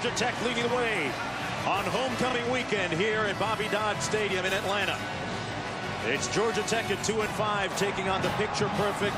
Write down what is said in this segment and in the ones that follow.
Georgia Tech leading the way on homecoming weekend here at Bobby Dodd Stadium in Atlanta. It's Georgia Tech at 2-5 taking on the picture-perfect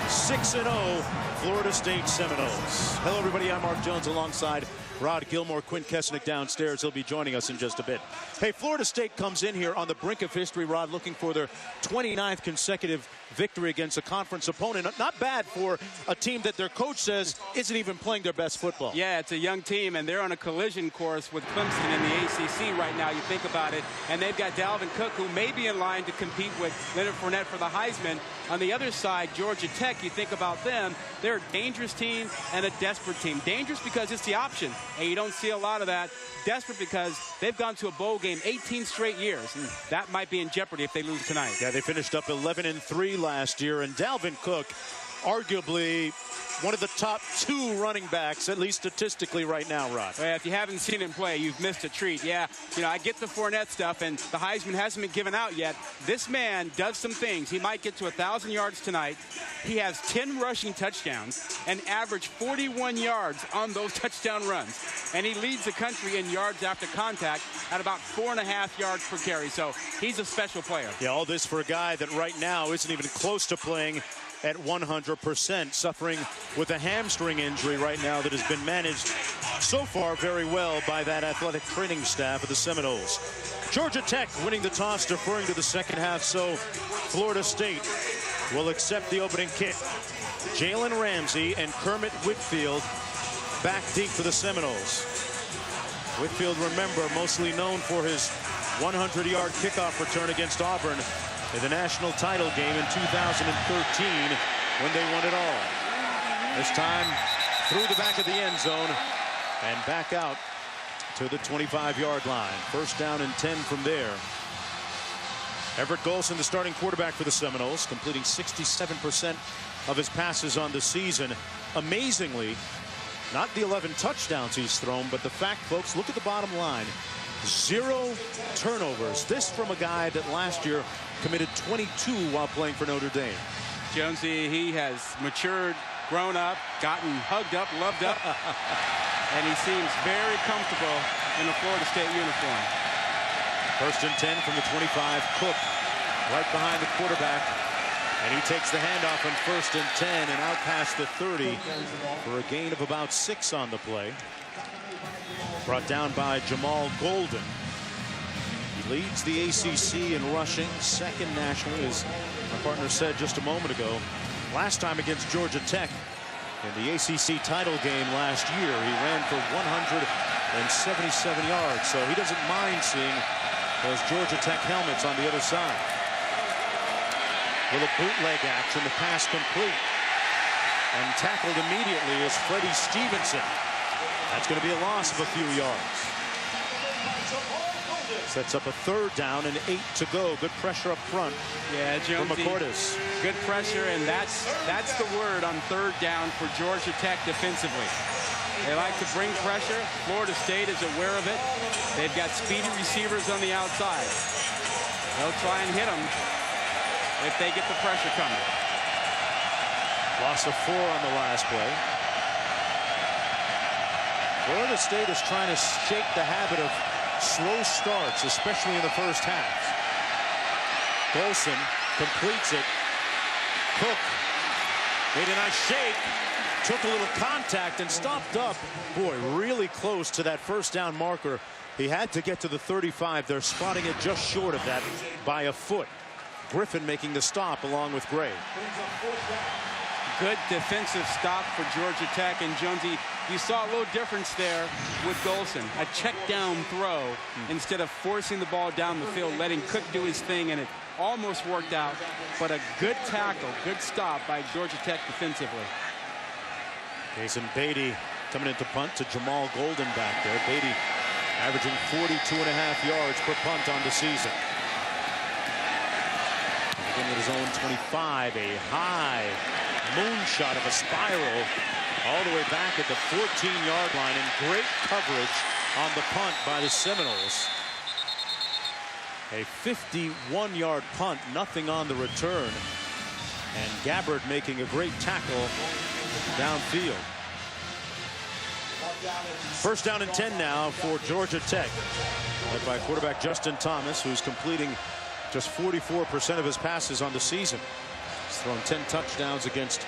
6-0 Florida State Seminoles. Hello, everybody. I'm Mark Jones alongside Rod Gilmore. Quinn Kesnick downstairs. He'll be joining us in just a bit. Hey, Florida State comes in here on the brink of history, Rod, looking for their 29th consecutive victory against a conference opponent. Not bad for a team that their coach says isn't even playing their best football. Yeah, it's a young team, and they're on a collision course with Clemson in the ACC right now. You think about it, and they've got Dalvin Cook, who may be in line to compete with Leonard Fournette for the Heisman. On the other side, Georgia Tech, you think about them, they're a dangerous team and a desperate team. Dangerous because it's the option, and you don't see a lot of that. Desperate because they've gone to a bowl game 18 straight years, and that might be in jeopardy if they lose tonight. Yeah, they finished up 11-3 last year, and Dalvin Cook, arguably one of the top 2 running backs, at least statistically right now, Rod. Well, if you haven't seen him play, you've missed a treat. Yeah, you know, I get the Fournette stuff, and the Heisman hasn't been given out yet. This man does some things. He might get to 1,000 yards tonight. He has 10 rushing touchdowns and averaged 41 yards on those touchdown runs. And he leads the country in yards after contact at about 4.5 yards per carry. So he's a special player. Yeah, all this for a guy that right now isn't even close to playing at 100%, suffering with a hamstring injury right now that has been managed so far very well by that athletic training staff of the Seminoles. Georgia Tech winning the toss, deferring to the second half, so Florida State will accept the opening kick. Jalen Ramsey and Kermit Whitfield back deep for the Seminoles. Whitfield, remember, mostly known for his 100-yard kickoff return against Auburn in the national title game in 2013 when they won it all. This time through the back of the end zone and back out to the 25-yard line. First down and 10 from there. Everett Golson, the starting quarterback for the Seminoles, completing 67% of his passes on the season. Amazingly, not the 11 touchdowns he's thrown, but the fact, folks, look at the bottom line. 0 turnovers. This from a guy that last year committed 22 while playing for Notre Dame. Jonesy, he has matured, grown up, gotten hugged up, loved up, and he seems very comfortable in a Florida State uniform. First and 10 from the 25. Cook right behind the quarterback, and he takes the handoff on first and 10 and out past the 30 for a gain of about 6 on the play. Brought down by Jamal Golden. He leads the ACC in rushing, second nationally, as my partner said just a moment ago. Last time against Georgia Tech in the ACC title game last year, he ran for 177 yards, so he doesn't mind seeing those Georgia Tech helmets on the other side. Little bootleg action, the pass complete, and tackled immediately is Freddie Stevenson. That's going to be a loss of a few yards. Sets up a third down and 8 to go. Good pressure up front. Yeah, Jonesy, from McCordis. Good pressure, and that's the word on third down for Georgia Tech defensively. They like to bring pressure. Florida State is aware of it. They've got speedy receivers on the outside. They'll try and hit them if they get the pressure coming. Loss of 4 on the last play. Florida State is trying to shake the habit of slow starts, especially in the first half. Golson completes it. Cook made a nice shake, took a little contact and stopped up. Boy, really close to that first down marker. He had to get to the 35. They're spotting it just short of that by a foot. Griffin making the stop along with Gray. Good defensive stop for Georgia Tech. And Jonesy, you saw a little difference there with Golson. A check down throw instead of forcing the ball down the field, letting Cook do his thing, and it almost worked out. But a good tackle, good stop by Georgia Tech defensively. Jason Beatty coming into punt to Jamal Golden back there. Beatty averaging 42.5 yards per punt on the season. Again with his own 25, a high moonshot of a spiral all the way back at the 14-yard line, and great coverage on the punt by the Seminoles. A 51-yard punt, nothing on the return, and Gabbard making a great tackle downfield. First down and 10 now for Georgia Tech, led by quarterback Justin Thomas, who's completing just 44% of his passes on the season. He's thrown 10 touchdowns against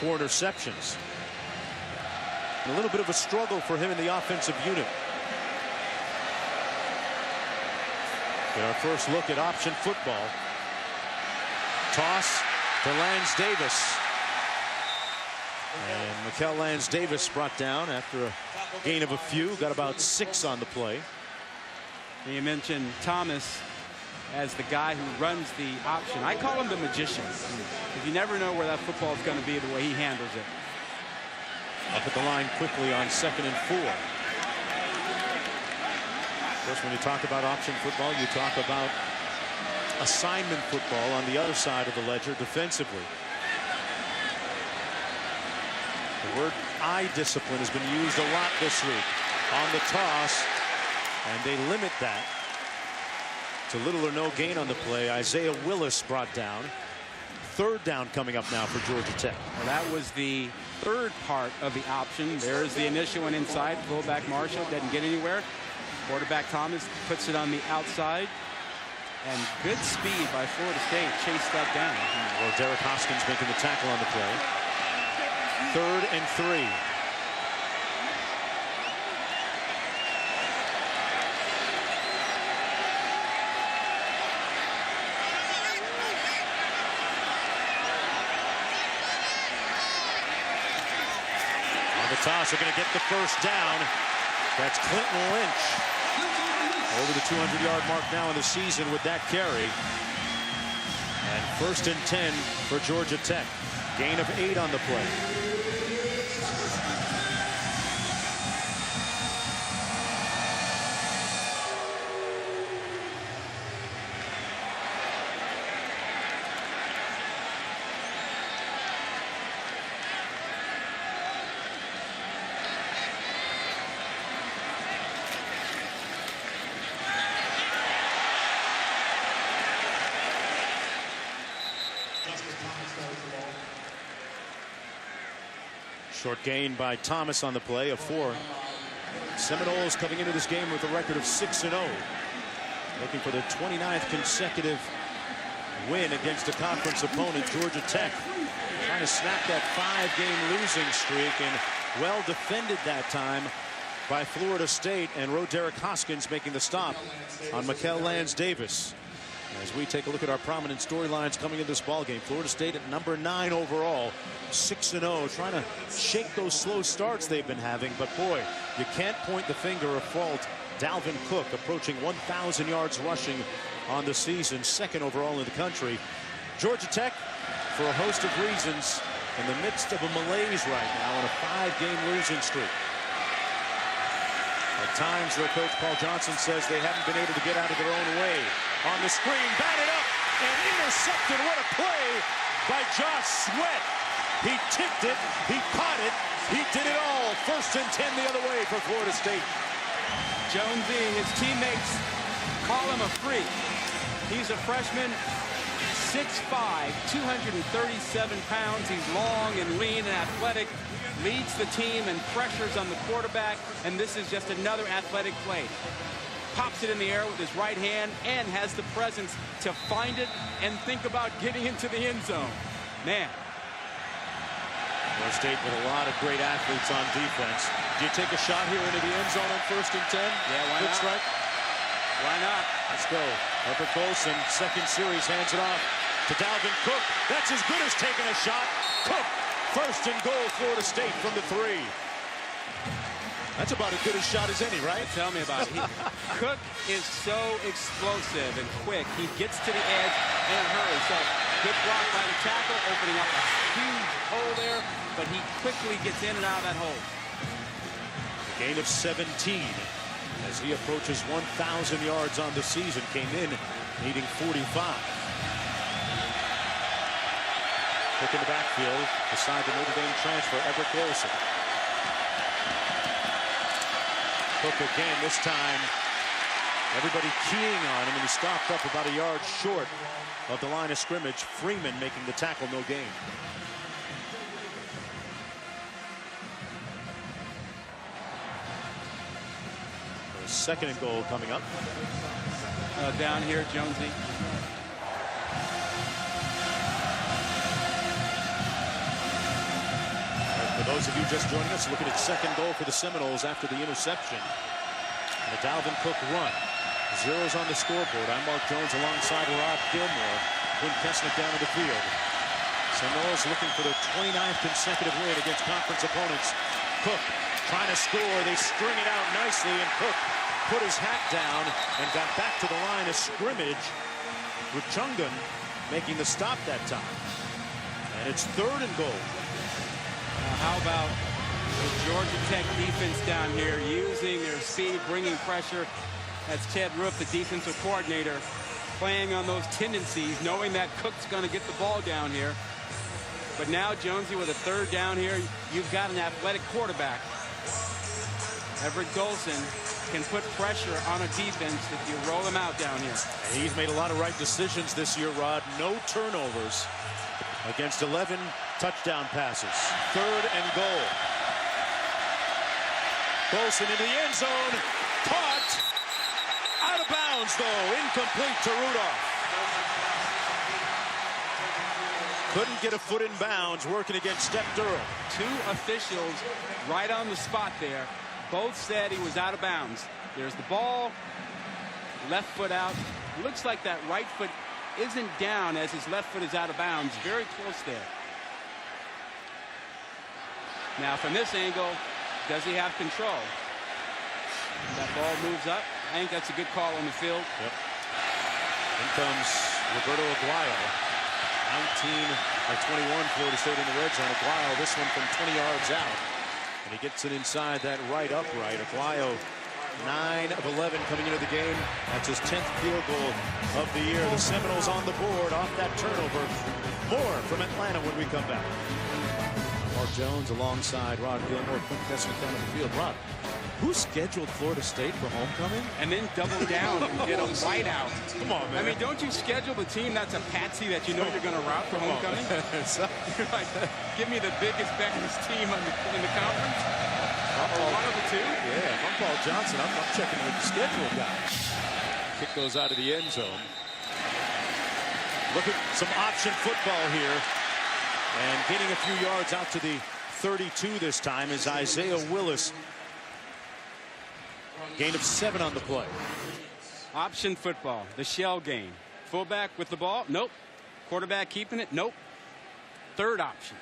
4 interceptions. And a little bit of a struggle for him in the offensive unit. Get our first look at option football. Toss to Lance Davis. And Mikel Lance Davis brought down after a gain of a few. Got about 6 on the play. You mentioned Thomas as the guy who runs the option. I call him the magician. Because you never know where that football is going to be the way he handles it. Up at the line quickly on 2nd and 4. Of course, when you talk about option football, you talk about assignment football on the other side of the ledger defensively. The word eye discipline has been used a lot this week on the toss, and they limit that to little or no gain on the play. Isaiah Willis brought down. 3rd down coming up now for Georgia Tech. Well, that was the 3rd part of the option. There's the initial one inside. Fullback Marshall doesn't get anywhere. Quarterback Thomas puts it on the outside. And good speed by Florida State chased that down. Well, Derek Hoskins making the tackle on the play. 3rd and 3. On the toss, they're going to get the first down. That's Clinton Lynch. Over the 200-yard mark now in the season with that carry. And 1st and 10 for Georgia Tech. Gain of 8 on the play. Short gain by Thomas on the play of 4. Seminoles coming into this game with a record of 6-0. Looking for their 29th consecutive win against a conference opponent, Georgia Tech. Trying to snap that 5-game losing streak, and well defended that time by Florida State, and Roderick Hoskins making the stop on Mikel Lance Davis. As we take a look at our prominent storylines coming in this ballgame, Florida State at number 9 overall, 6-0, trying to shake those slow starts they've been having. But boy, you can't point the finger of fault. Dalvin Cook approaching 1,000 yards rushing on the season, 2nd overall in the country. Georgia Tech, for a host of reasons, in the midst of a malaise right now on a 5-game losing streak. At times, their coach Paul Johnson says they haven't been able to get out of their own way. On the screen, batted up and intercepted. What a play by Josh Sweat. He tipped it, he caught it, he did it all. 1st and 10 the other way for Florida State. Jonesy, his teammates call him a freak. He's a freshman, 6'5", 237 pounds. He's long and lean and athletic. Leads the team and pressures on the quarterback, and this is just another athletic play. Pops it in the air with his right hand and has the presence to find it and think about getting into the end zone. Man. Florida State with a lot of great athletes on defense. Do you take a shot here into the end zone on 1st and 10? Yeah, why Good not? strike. Why not? Let's go. Herbert Golson, 2nd series, hands it off to Dalvin Cook. That's as good as taking a shot. Cook, 1st and goal, Florida State from the 3. That's about as good a shot as any, right? Tell me about it. Cook is so explosive and quick. He gets to the edge in a hurry. So good block by the tackle, opening up a huge hole there, but he quickly gets in and out of that hole. A gain of 17 as he approaches 1,000 yards on the season. Came in needing 45. Cook in the backfield beside the Notre Dame transfer, Everett Golson. Cook again, this time everybody keying on him, and he stopped up about a yard short of the line of scrimmage. Freeman making the tackle, no gain. second and goal coming up. Down here, Jonesy. For those of you just joining us, looking at second goal for the Seminoles after the interception. And a Dalvin Cook run. Zeros on the scoreboard. I'm Mark Jones alongside Rod Gilmore. Quinn Kesnick down in the field. Seminoles looking for their 29th consecutive win against conference opponents. Cook trying to score. They string it out nicely, and Cook put his hat down and got back to the line of scrimmage. Ruchungan making the stop that time. And it's third and goal. How about the Georgia Tech defense down here using their speed, bringing pressure? That's Ted Roof, the defensive coordinator, playing on those tendencies, knowing that Cook's going to get the ball down here. But now, Jonesy, with a third down here, you've got an athletic quarterback. Everett Golson can put pressure on a defense if you roll him out down here. And he's made a lot of right decisions this year, Rod. No turnovers against 11 touchdown passes. Third and goal. Golson into the end zone. Caught. Out of bounds, though. Incomplete to Rudolph. Couldn't get a foot in bounds, working against Step Durham. Two officials right on the spot there. Both said he was out of bounds. There's the ball. Left foot out. Looks like that right foot isn't down as his left foot is out of bounds. Very close there. Now from this angle, does he have control? That ball moves up. I think that's a good call on the field. Yep. In comes Roberto Aguayo. 19-21 Florida State in the red zone. Aguayo, this one from 20 yards out. And he gets it inside that right upright. Aguayo, 9 of 11 coming into the game. That's his 10th field goal of the year. The Seminoles on the board off that turnover. More from Atlanta when we come back. Mark Jones alongside Rod Gilmore. Quinn Kesnick down in the field. Rod, who scheduled Florida State for homecoming? And then double down and get a whiteout. Come on, man. I mean, don't you schedule the team that's a patsy that you know you're going to route for homecoming? You're like, give me the biggest, baddest team in the conference. Or one of the two. Yeah, if I'm Paul Johnson, I'm checking with the schedule guy. Kick goes out of the end zone. Look at some option football here. And getting a few yards out to the 32 this time is Isaiah Willis. Gain of 7 on the play. Option football, the shell game. Fullback with the ball? Nope. Quarterback keeping it? Nope. Third option.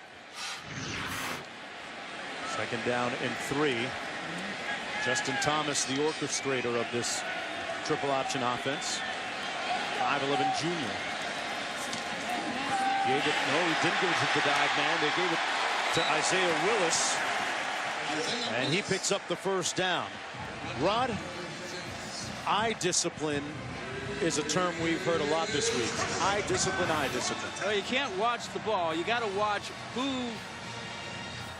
Second down and 3. Justin Thomas, the orchestrator of this triple option offense. 5'11" junior. Gave it, no, he didn't give it to the dive man. They gave it to Isaiah Willis. And he picks up the first down. Rod, eye discipline is a term we've heard a lot this week. Eye discipline, eye discipline. Well, you can't watch the ball. You got to watch who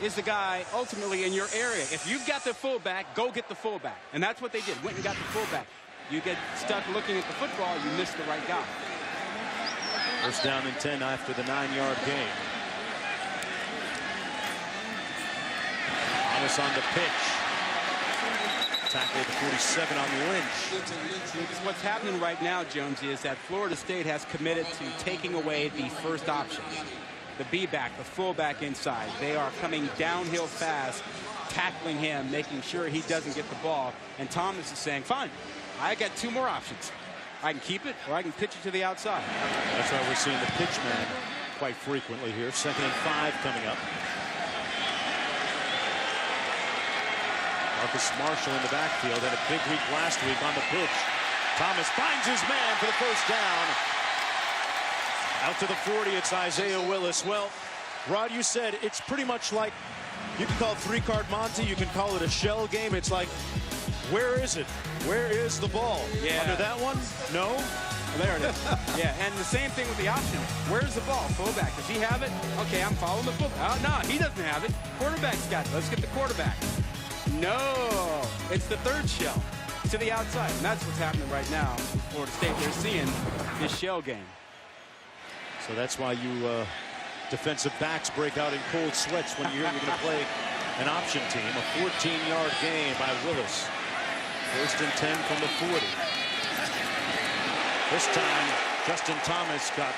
is the guy ultimately in your area. If you've got the fullback, go get the fullback. And that's what they did. Went and got the fullback. You get stuck looking at the football, you miss the right guy. First down and 10 after the 9-yard gain. Thomas on the pitch. Tackle at the 47 on Lynch. What's happening right now, Jonesy, is that Florida State has committed to taking away the first option. The B-back, the fullback inside. They are coming downhill fast, tackling him, making sure he doesn't get the ball. And Thomas is saying, fine, I got 2 more options. I can keep it, or I can pitch it to the outside. That's why we're seeing the pitch man quite frequently here. 2nd and 5 coming up. Marcus Marshall in the backfield. Had a big week last week on the pitch. Thomas finds his man for the first down. Out to the 40, it's Isaiah Willis. Well, Rod, you said it's pretty much like, you can call it 3-card Monte, you can call it a shell game. It's like, where is it? Where is the ball? Yeah. Under that one? No? Well, there it is. Yeah, and the same thing with the option. Where's the ball? Fullback. Does he have it? Okay, I'm following the fullback. Oh, no, he doesn't have it. Quarterback's got it. Let's get the quarterback. No, it's the third shell to the outside. And that's what's happening right now in Florida State. They're seeing this shell game. So that's why you defensive backs break out in cold sweats when you're going to play an option team. A 14-yard gain by Willis. First and 10 from the 40. This time, Justin Thomas got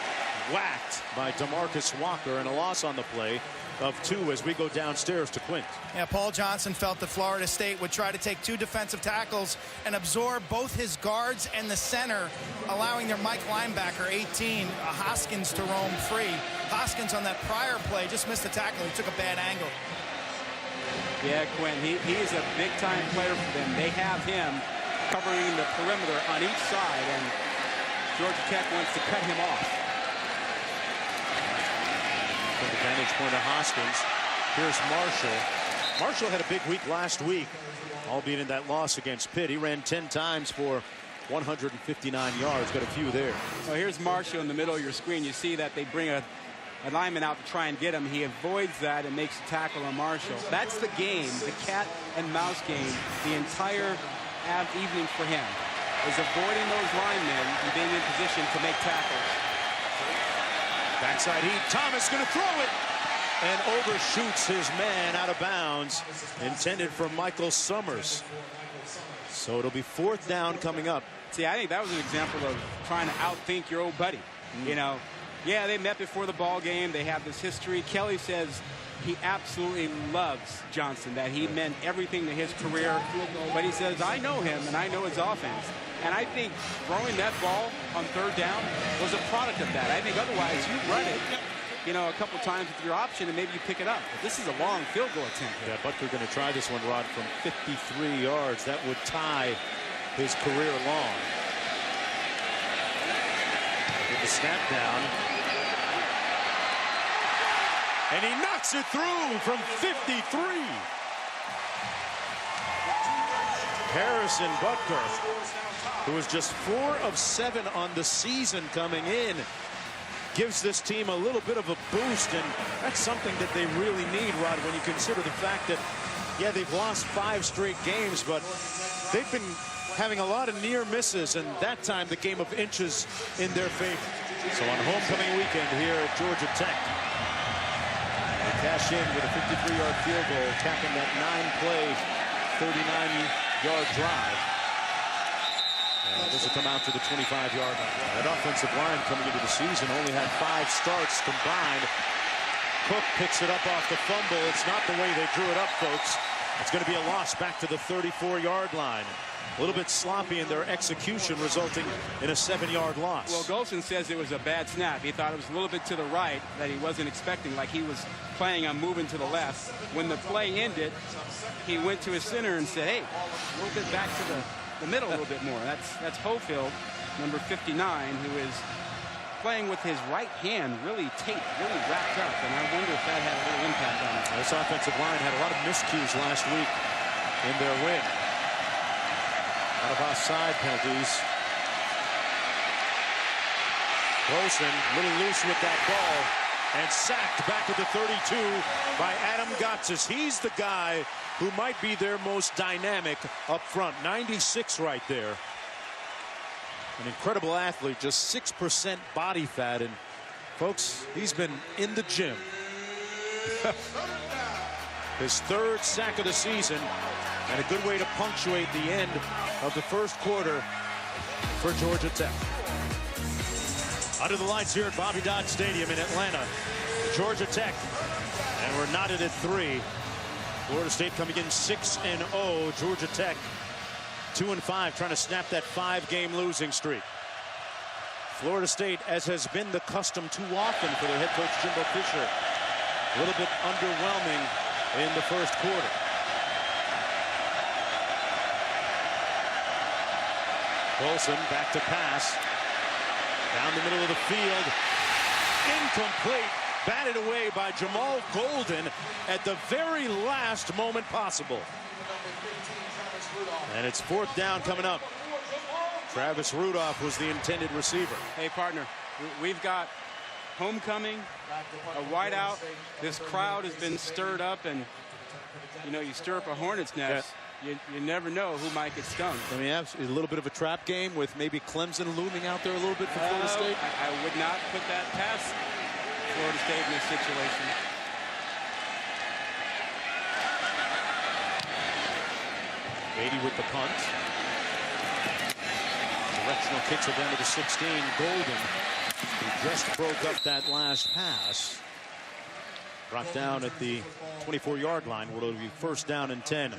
whacked by DeMarcus Walker, and a loss on the play of 2 as we go downstairs to Quint. Yeah, Paul Johnson felt that Florida State would try to take 2 defensive tackles and absorb both his guards and the center, allowing their Mike linebacker, 18, Hoskins, to roam free. Hoskins on that prior play just missed the tackle. He took a bad angle. Yeah, Quinn, he is a big-time player for them. They have him covering the perimeter on each side, and Georgia Tech wants to cut him off. From the vantage point of Hoskins, here's Marshall. Marshall had a big week last week, albeit in that loss against Pitt. He ran 10 times for 159 yards. Got a few there. Well, here's Marshall in the middle of your screen. You see that they bring a lineman out to try and get him. He avoids that and makes a tackle on Marshall. That's the game, the cat and mouse game, the entire evening for him, is avoiding those linemen and being in position to make tackles. Backside heat. Thomas going to throw it and overshoots his man out of bounds. Intended for Michael Summers. So it'll be 4th down coming up. See, I think that was an example of trying to outthink your old buddy. You know, yeah, they met before the ball game. They have this history. Kelly says he absolutely loves Johnson, that he meant everything to his career. But he says, I know him and I know his offense. And I think throwing that ball on 3rd down was a product of that. I think otherwise you run it, you know, a couple times with your option and maybe you pick it up. But this is a long field goal attempt. Yeah, Butker going to try this one, Rod, from 53 yards. That would tie his career long. With the snap down. And he knocks it through from 53. Harrison Butker, who was just 4 of 7 on the season coming in, gives this team a little bit of a boost, and that's something that they really need, Rod, when you consider the fact that, yeah, they've lost 5 straight games, but they've been having a lot of near misses, and that time the game of inches in their favor. So on homecoming weekend here at Georgia Tech, they cash in with a 53-yard field goal, capping that 9-play, 39-yard drive. And this will come out to the 25-yard line. That offensive line coming into the season only had 5 starts combined. Cook picks it up off the fumble. It's not the way they drew it up, folks. It's going to be a loss back to the 34-yard line. A little bit sloppy in their execution, resulting in a 7-yard loss. Well, Golson says it was a bad snap. He thought it was a little bit to the right that he wasn't expecting, like he was planning on moving to the left. When the play ended, he went to his center and said, hey, a little bit back to the middle a little bit more. That's Hofield, number 59, who is playing with his right hand really taped, really wrapped up, and I wonder if that had a little impact on it. This offensive line had a lot of miscues last week in their win. A lot of offside penalties. Golson a little loose with that ball and sacked back to the 32 by Adam Gotsis. He's the guy who might be their most dynamic up front. 96 right there. An incredible athlete, just 6% body fat, and folks, he's been in the gym. His 3rd sack of the season, and a good way to punctuate the end of the first quarter for Georgia Tech. Under the lights here at Bobby Dodd Stadium in Atlanta, Georgia Tech, and we're knotted at 3. Florida State coming in 6-0. Georgia Tech 2-5, trying to snap that 5-game losing streak. Florida State, as has been the custom too often for their head coach Jimbo Fisher, a little bit underwhelming in the first quarter. Golson back to pass. Down the middle of the field. Incomplete. Batted away by Jamal Golden at the very last moment possible. And it's 4th down coming up. Travis Rudolph was the intended receiver. Hey, partner, we've got homecoming, a whiteout. This crowd has been stirred up, and, you know, you stir up a hornet's nest. Yeah. You never know who might get stung. I mean, a little bit of a trap game with maybe Clemson looming out there a little bit for Florida State. I would not put that past Florida State in this situation. Beatty with the punt. Directional kicks it down to the 16. Golden, who just broke up that last pass. Brought down at the 24-yard line. Will it be first down and 10.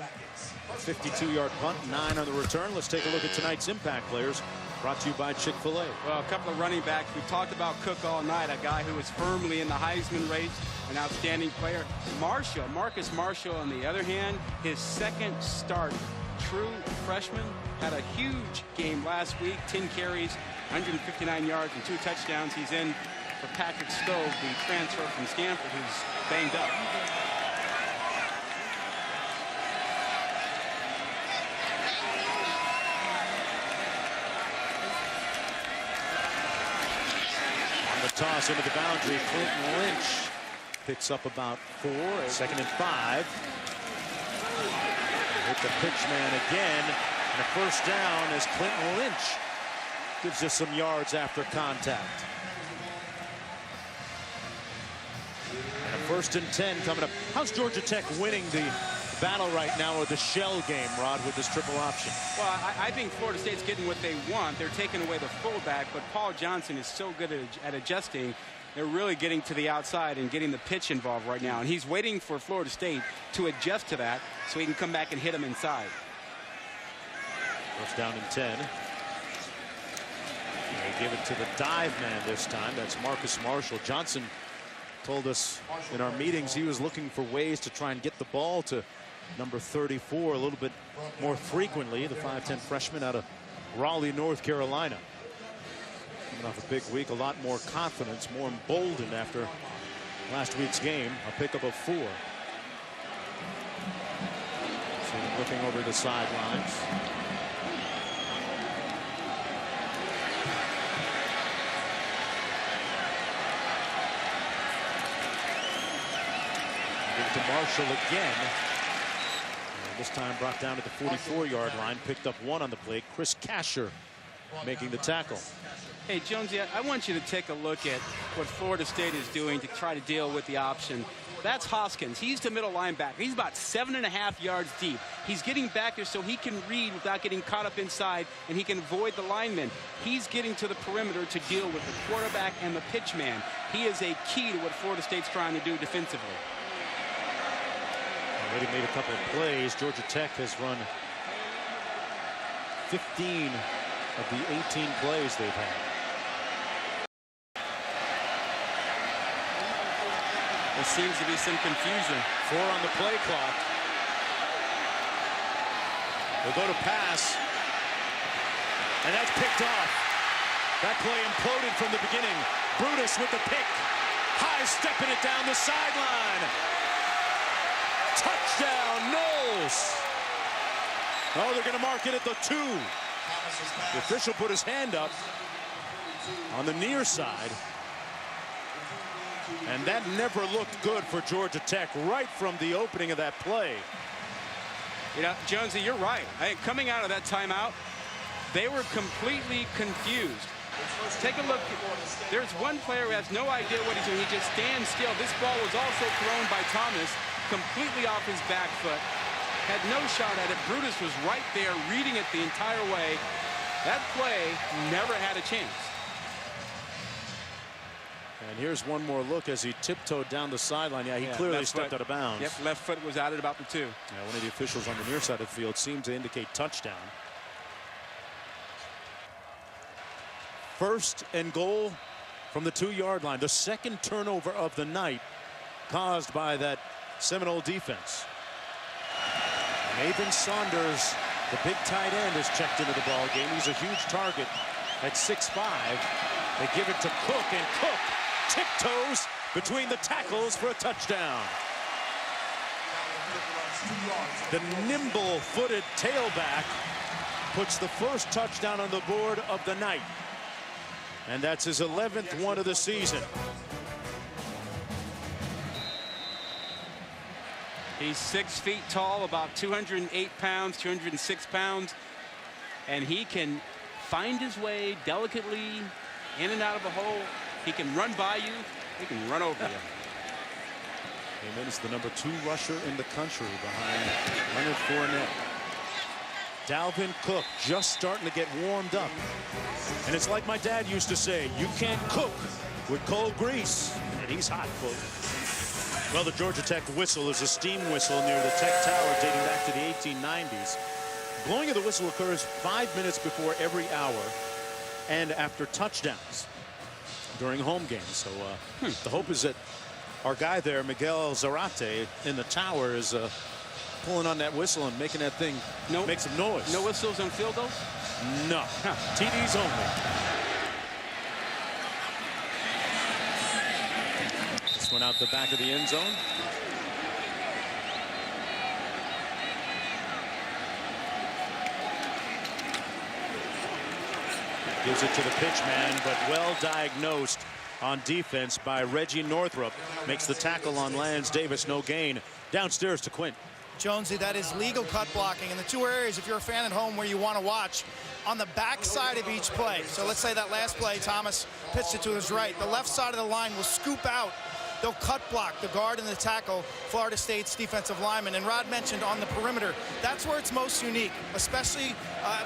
52-yard punt, 9 on the return. Let's take a look at tonight's impact players. Brought to you by Chick-fil-A. Well, a couple of running backs. We've talked about Cook all night, a guy who is firmly in the Heisman race, an outstanding player. Marcus Marshall, on the other hand, his second start, true freshman, had a huge game last week. 10 carries, 159 yards, and 2 touchdowns. He's in for Patrick Stove, the transfer from Stanford, who's banged up. Toss into the boundary. Clinton Lynch picks up about 4. 2nd and 5. Hit the pitch man again. And a first down as Clinton Lynch gives us some yards after contact. And a 1st and 10 coming up. How's Georgia Tech winning the battle right now, or the shell game, Rod, with this triple option? Well, I think Florida State's getting what they want. They're taking away the fullback, but Paul Johnson is so good at adjusting. They're really getting to the outside and getting the pitch involved right now. And he's waiting for Florida State to adjust to that so he can come back and hit him inside. First down and 10. They give it to the dive man this time. That's Marcus Marshall. Johnson told us in our meetings he was looking for ways to try and get the ball to number 34 a little bit more frequently. The 5'10 freshman out of Raleigh, North Carolina. Coming off a big week, a lot more confidence, more emboldened after last week's game. A pickup of 4. So looking over the sidelines. Give it to Marshall again. And this time brought down at the 44-yard line. Picked up 1 on the play. Chris Kasher making the tackle. Hey, Jonesy, I want you to take a look at what Florida State is doing to try to deal with the option. That's Hoskins. He's the middle linebacker. He's about 7.5 yards deep. He's getting back there so he can read without getting caught up inside, and he can avoid the linemen. He's getting to the perimeter to deal with the quarterback and the pitch man. He is a key to what Florida State's trying to do defensively. Already made a couple of plays. Georgia Tech has run 15 of the 18 plays they've had. There seems to be some confusion. 4 on the play clock. They'll go to pass. And that's picked off. That play imploded from the beginning. Brutus with the pick. High stepping it down the sideline. Touchdown, Knowles. Oh, they're going to mark it at the 2. The official put his hand up on the near side. And that never looked good for Georgia Tech right from the opening of that play. You know, Jonesy, you're right. Coming out of that timeout, they were completely confused. Take a look. There's one player who has no idea what he's doing. He just stands still. This ball was also thrown by Thomas completely off his back foot. Had no shot at it. Brutus was right there reading it the entire way. That play never had a chance. And here's one more look as he tiptoed down the sideline. Yeah, he clearly stepped out of bounds. Yep, left foot was out at about the 2. Yeah, one of the officials on the near side of the field seemed to indicate touchdown. 1st and goal from the 2-yard line. The 2nd turnover of the night caused by that Seminole defense. Nathan Saunders, the big tight end, is checked into the ball game. He's a huge target at 6'5". They give it to Cook, and Cook tiptoes between the tackles for a touchdown. The nimble-footed tailback puts the first touchdown on the board of the night. And that's his 11th one of the season. He's 6 feet tall, about 208 pounds, 206 pounds. And he can find his way delicately in and out of a hole. He can run by you. He can run over you. And then it's the number 2 rusher in the country behind Leonard Fournette. Dalvin Cook just starting to get warmed up. And it's like my dad used to say, you can't cook with cold grease. And he's hot, folks. Well, the Georgia Tech whistle is a steam whistle near the Tech Tower dating back to the 1890s. Blowing of the whistle occurs 5 minutes before every hour and after touchdowns during home games. So the hope is that our guy there, Miguel Zarate, in the tower is pulling on that whistle and making that thing make some noise. No whistles on field goals? No. TDs only. This one out the back of the end zone. Gives it to the pitchman, but well diagnosed on defense by Reggie Northrup. Makes the tackle on Lance Davis, no gain. Downstairs to Quint. Jonesy, that is legal cut blocking. And the two areas, if you're a fan at home where you want to watch, on the back side of each play. So let's say that last play, Thomas pitched it to his right. The left side of the line will scoop out. They'll cut block the guard and the tackle, Florida State's defensive lineman. And Rod mentioned on the perimeter, that's where it's most unique, especially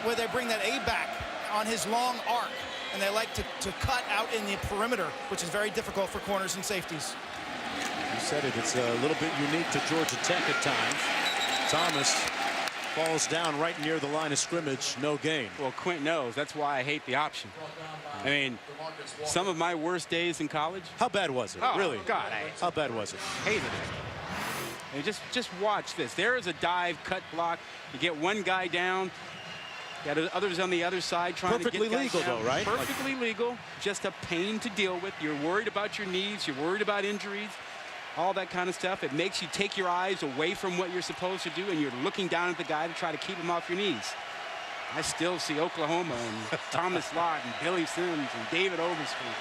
where they bring that A back on his long arc, and they like to cut out in the perimeter, which is very difficult for corners and safeties. You said it, it's a little bit unique to Georgia Tech at times. Thomas falls down right near the line of scrimmage, no gain. Well, Quint knows. That's why I hate the option. I mean, some of my worst days in college. How bad was it? Oh, really? God, how bad was it? Hated it. And just watch this. There is a dive, cut block. You get one guy down. Got others on the other side trying to get perfectly legal, down. though, right? Perfectly legal. Just a pain to deal with. You're worried about your knees. You're worried about injuries. All that kind of stuff. It makes you take your eyes away from what you're supposed to do, and you're looking down at the guy to try to keep him off your knees. I still see Oklahoma and Thomas Lott and Billy Sims and David Overstreet.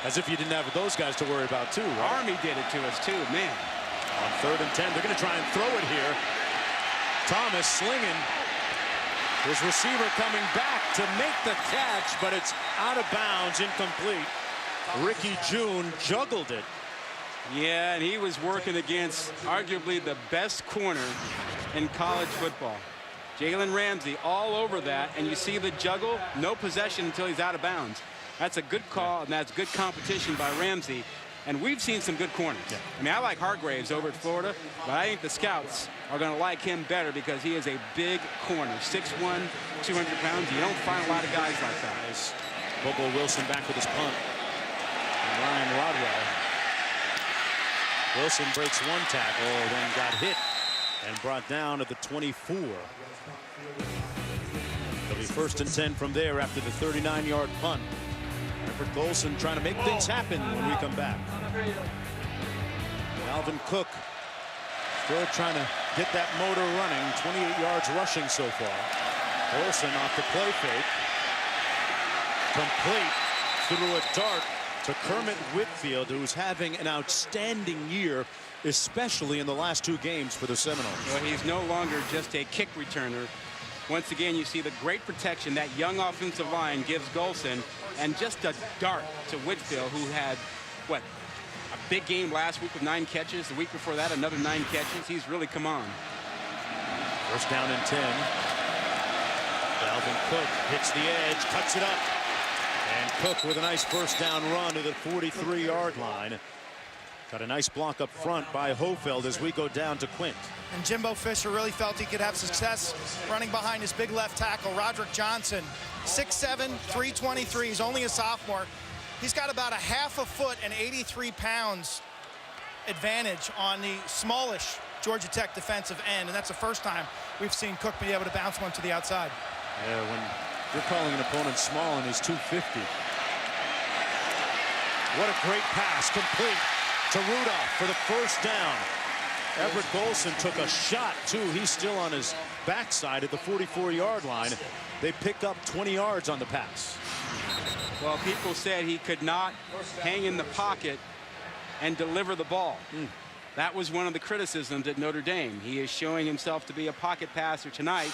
As if you didn't have those guys to worry about, too, right? Army did it to us, too, man. On 3rd and 10, they're going to try and throw it here. Thomas slinging. His receiver coming back to make the catch, but it's out of bounds, incomplete. Ricky June juggled it. Yeah, and he was working against arguably the best corner in college football. Jalen Ramsey all over that, and you see the juggle, no possession until he's out of bounds. That's a good call, and that's good competition by Ramsey. And we've seen some good corners. Yeah. I mean, I like Hargraves over at Florida, but I think the scouts are going to like him better because he is a big corner. 6'1", 200 pounds. You don't find a lot of guys like that. Bobo Wilson back with his punt. And Ryan Rodwell. Wilson breaks one tackle, then got hit and brought down to the 24. It'll be 1st and 10 from there after the 39-yard punt. Everett Golson trying to make things happen when we come back. Dalvin Cook still trying to get that motor running. 28 yards rushing so far. Golson off the play fake. Complete through a dart to Kermit Whitfield, who's having an outstanding year, especially in the last 2 games for the Seminoles. Well, he's no longer just a kick returner. Once again, you see the great protection that young offensive line gives Golson, and just a dart to Whitfield, who had, what, a big game last week with 9 catches. The week before that, another 9 catches. He's really come on. 1st down and 10. Dalvin Cook hits the edge, cuts it up. And Cook with a nice 1st down run to the 43-yard line. Got a nice block up front by Hofeld as we go down to Quint. And Jimbo Fisher really felt he could have success running behind his big left tackle, Roderick Johnson. 6'7", 323. He's only a sophomore. He's got about a half a foot and 83 pounds advantage on the smallish Georgia Tech defensive end. And that's the first time we've seen Cook be able to bounce one to the outside. Yeah, when you're calling an opponent small and he's 250. What a great pass, complete to Rudolph for the 1st down. Everett Golson took a shot, too. He's still on his backside at the 44-yard line. They pick up 20 yards on the pass. Well, people said he could not hang in the pocket and deliver the ball. That was one of the criticisms at Notre Dame. He is showing himself to be a pocket passer tonight.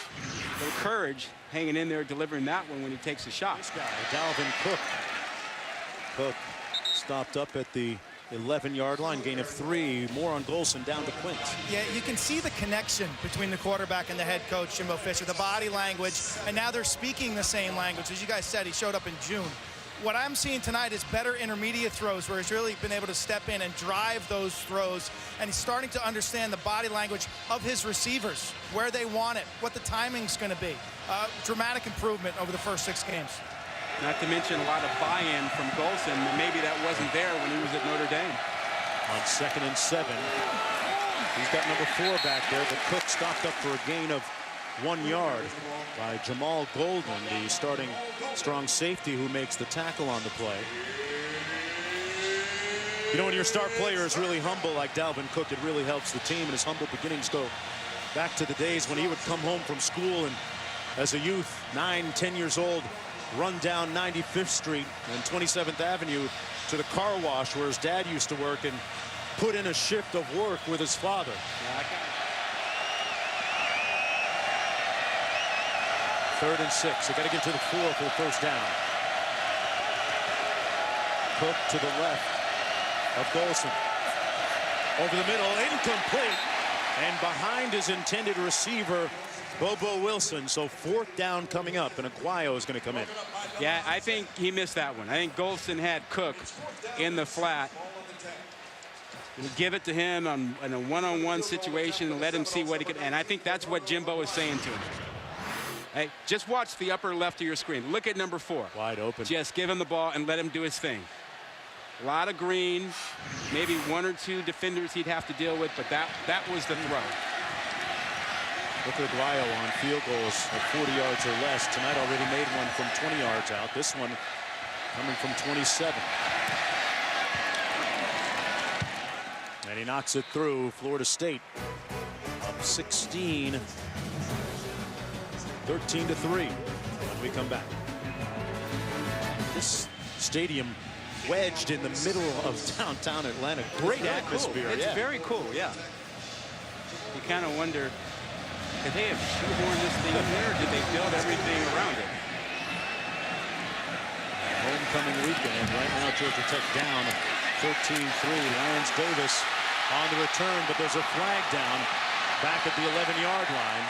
A little courage hanging in there, delivering that one when he takes a shot. This guy, Dalvin Cook. Cook stopped up at the 11-yard line, gain of 3. More on Golson, down to Quint. Yeah, you can see the connection between the quarterback and the head coach, Jimbo Fisher, the body language, and now they're speaking the same language. As you guys said, he showed up in June. What I'm seeing tonight is better intermediate throws where he's really been able to step in and drive those throws, and he's starting to understand the body language of his receivers, where they want it, what the timing's going to be. Dramatic improvement over the first 6 games. Not to mention a lot of buy-in from Golson. Maybe that wasn't there when he was at Notre Dame. On 2nd and 7. He's got number 4 back there, but Cook stopped up for a gain of 1 yard by Jamal Golden, the starting strong safety who makes the tackle on the play. You know, when your star player is really humble like Dalvin Cook, it really helps the team, and his humble beginnings go back to the days when he would come home from school and as a youth, 9, 10 years old, run down 95th Street and 27th Avenue to the car wash where his dad used to work and put in a shift of work with his father. 3rd and 6. They got to get to the 4 for the first down. Cook to the left of Golson. Over the middle, incomplete. And behind his intended receiver, Bobo Wilson. So 4th down coming up, and Aguayo is going to come in. Yeah, I think he missed that one. I think Golson had Cook in the flat. Give it to him in a one-on-one situation and let him see what he could. And I think that's what Jimbo is saying to him. Hey, just watch the upper left of your screen. Look at number 4. Wide open. Just give him the ball and let him do his thing. A lot of green, maybe 1 or 2 defenders he'd have to deal with, but that was the throw. Look at Aguayo on field goals at 40 yards or less. Tonight already made one from 20 yards out. This one coming from 27. And he knocks it through. Florida State up 16. 13-3 when we come back. This stadium wedged in the middle of downtown Atlanta. Great atmosphere. Cool. It's very cool, yeah. You kind of wonder, could they have shoehorned this thing in there, or did they build everything around it? Homecoming weekend. Right now, Georgia Tech down 13-3. Lance Davis on the return, but there's a flag down back at the 11-yard line.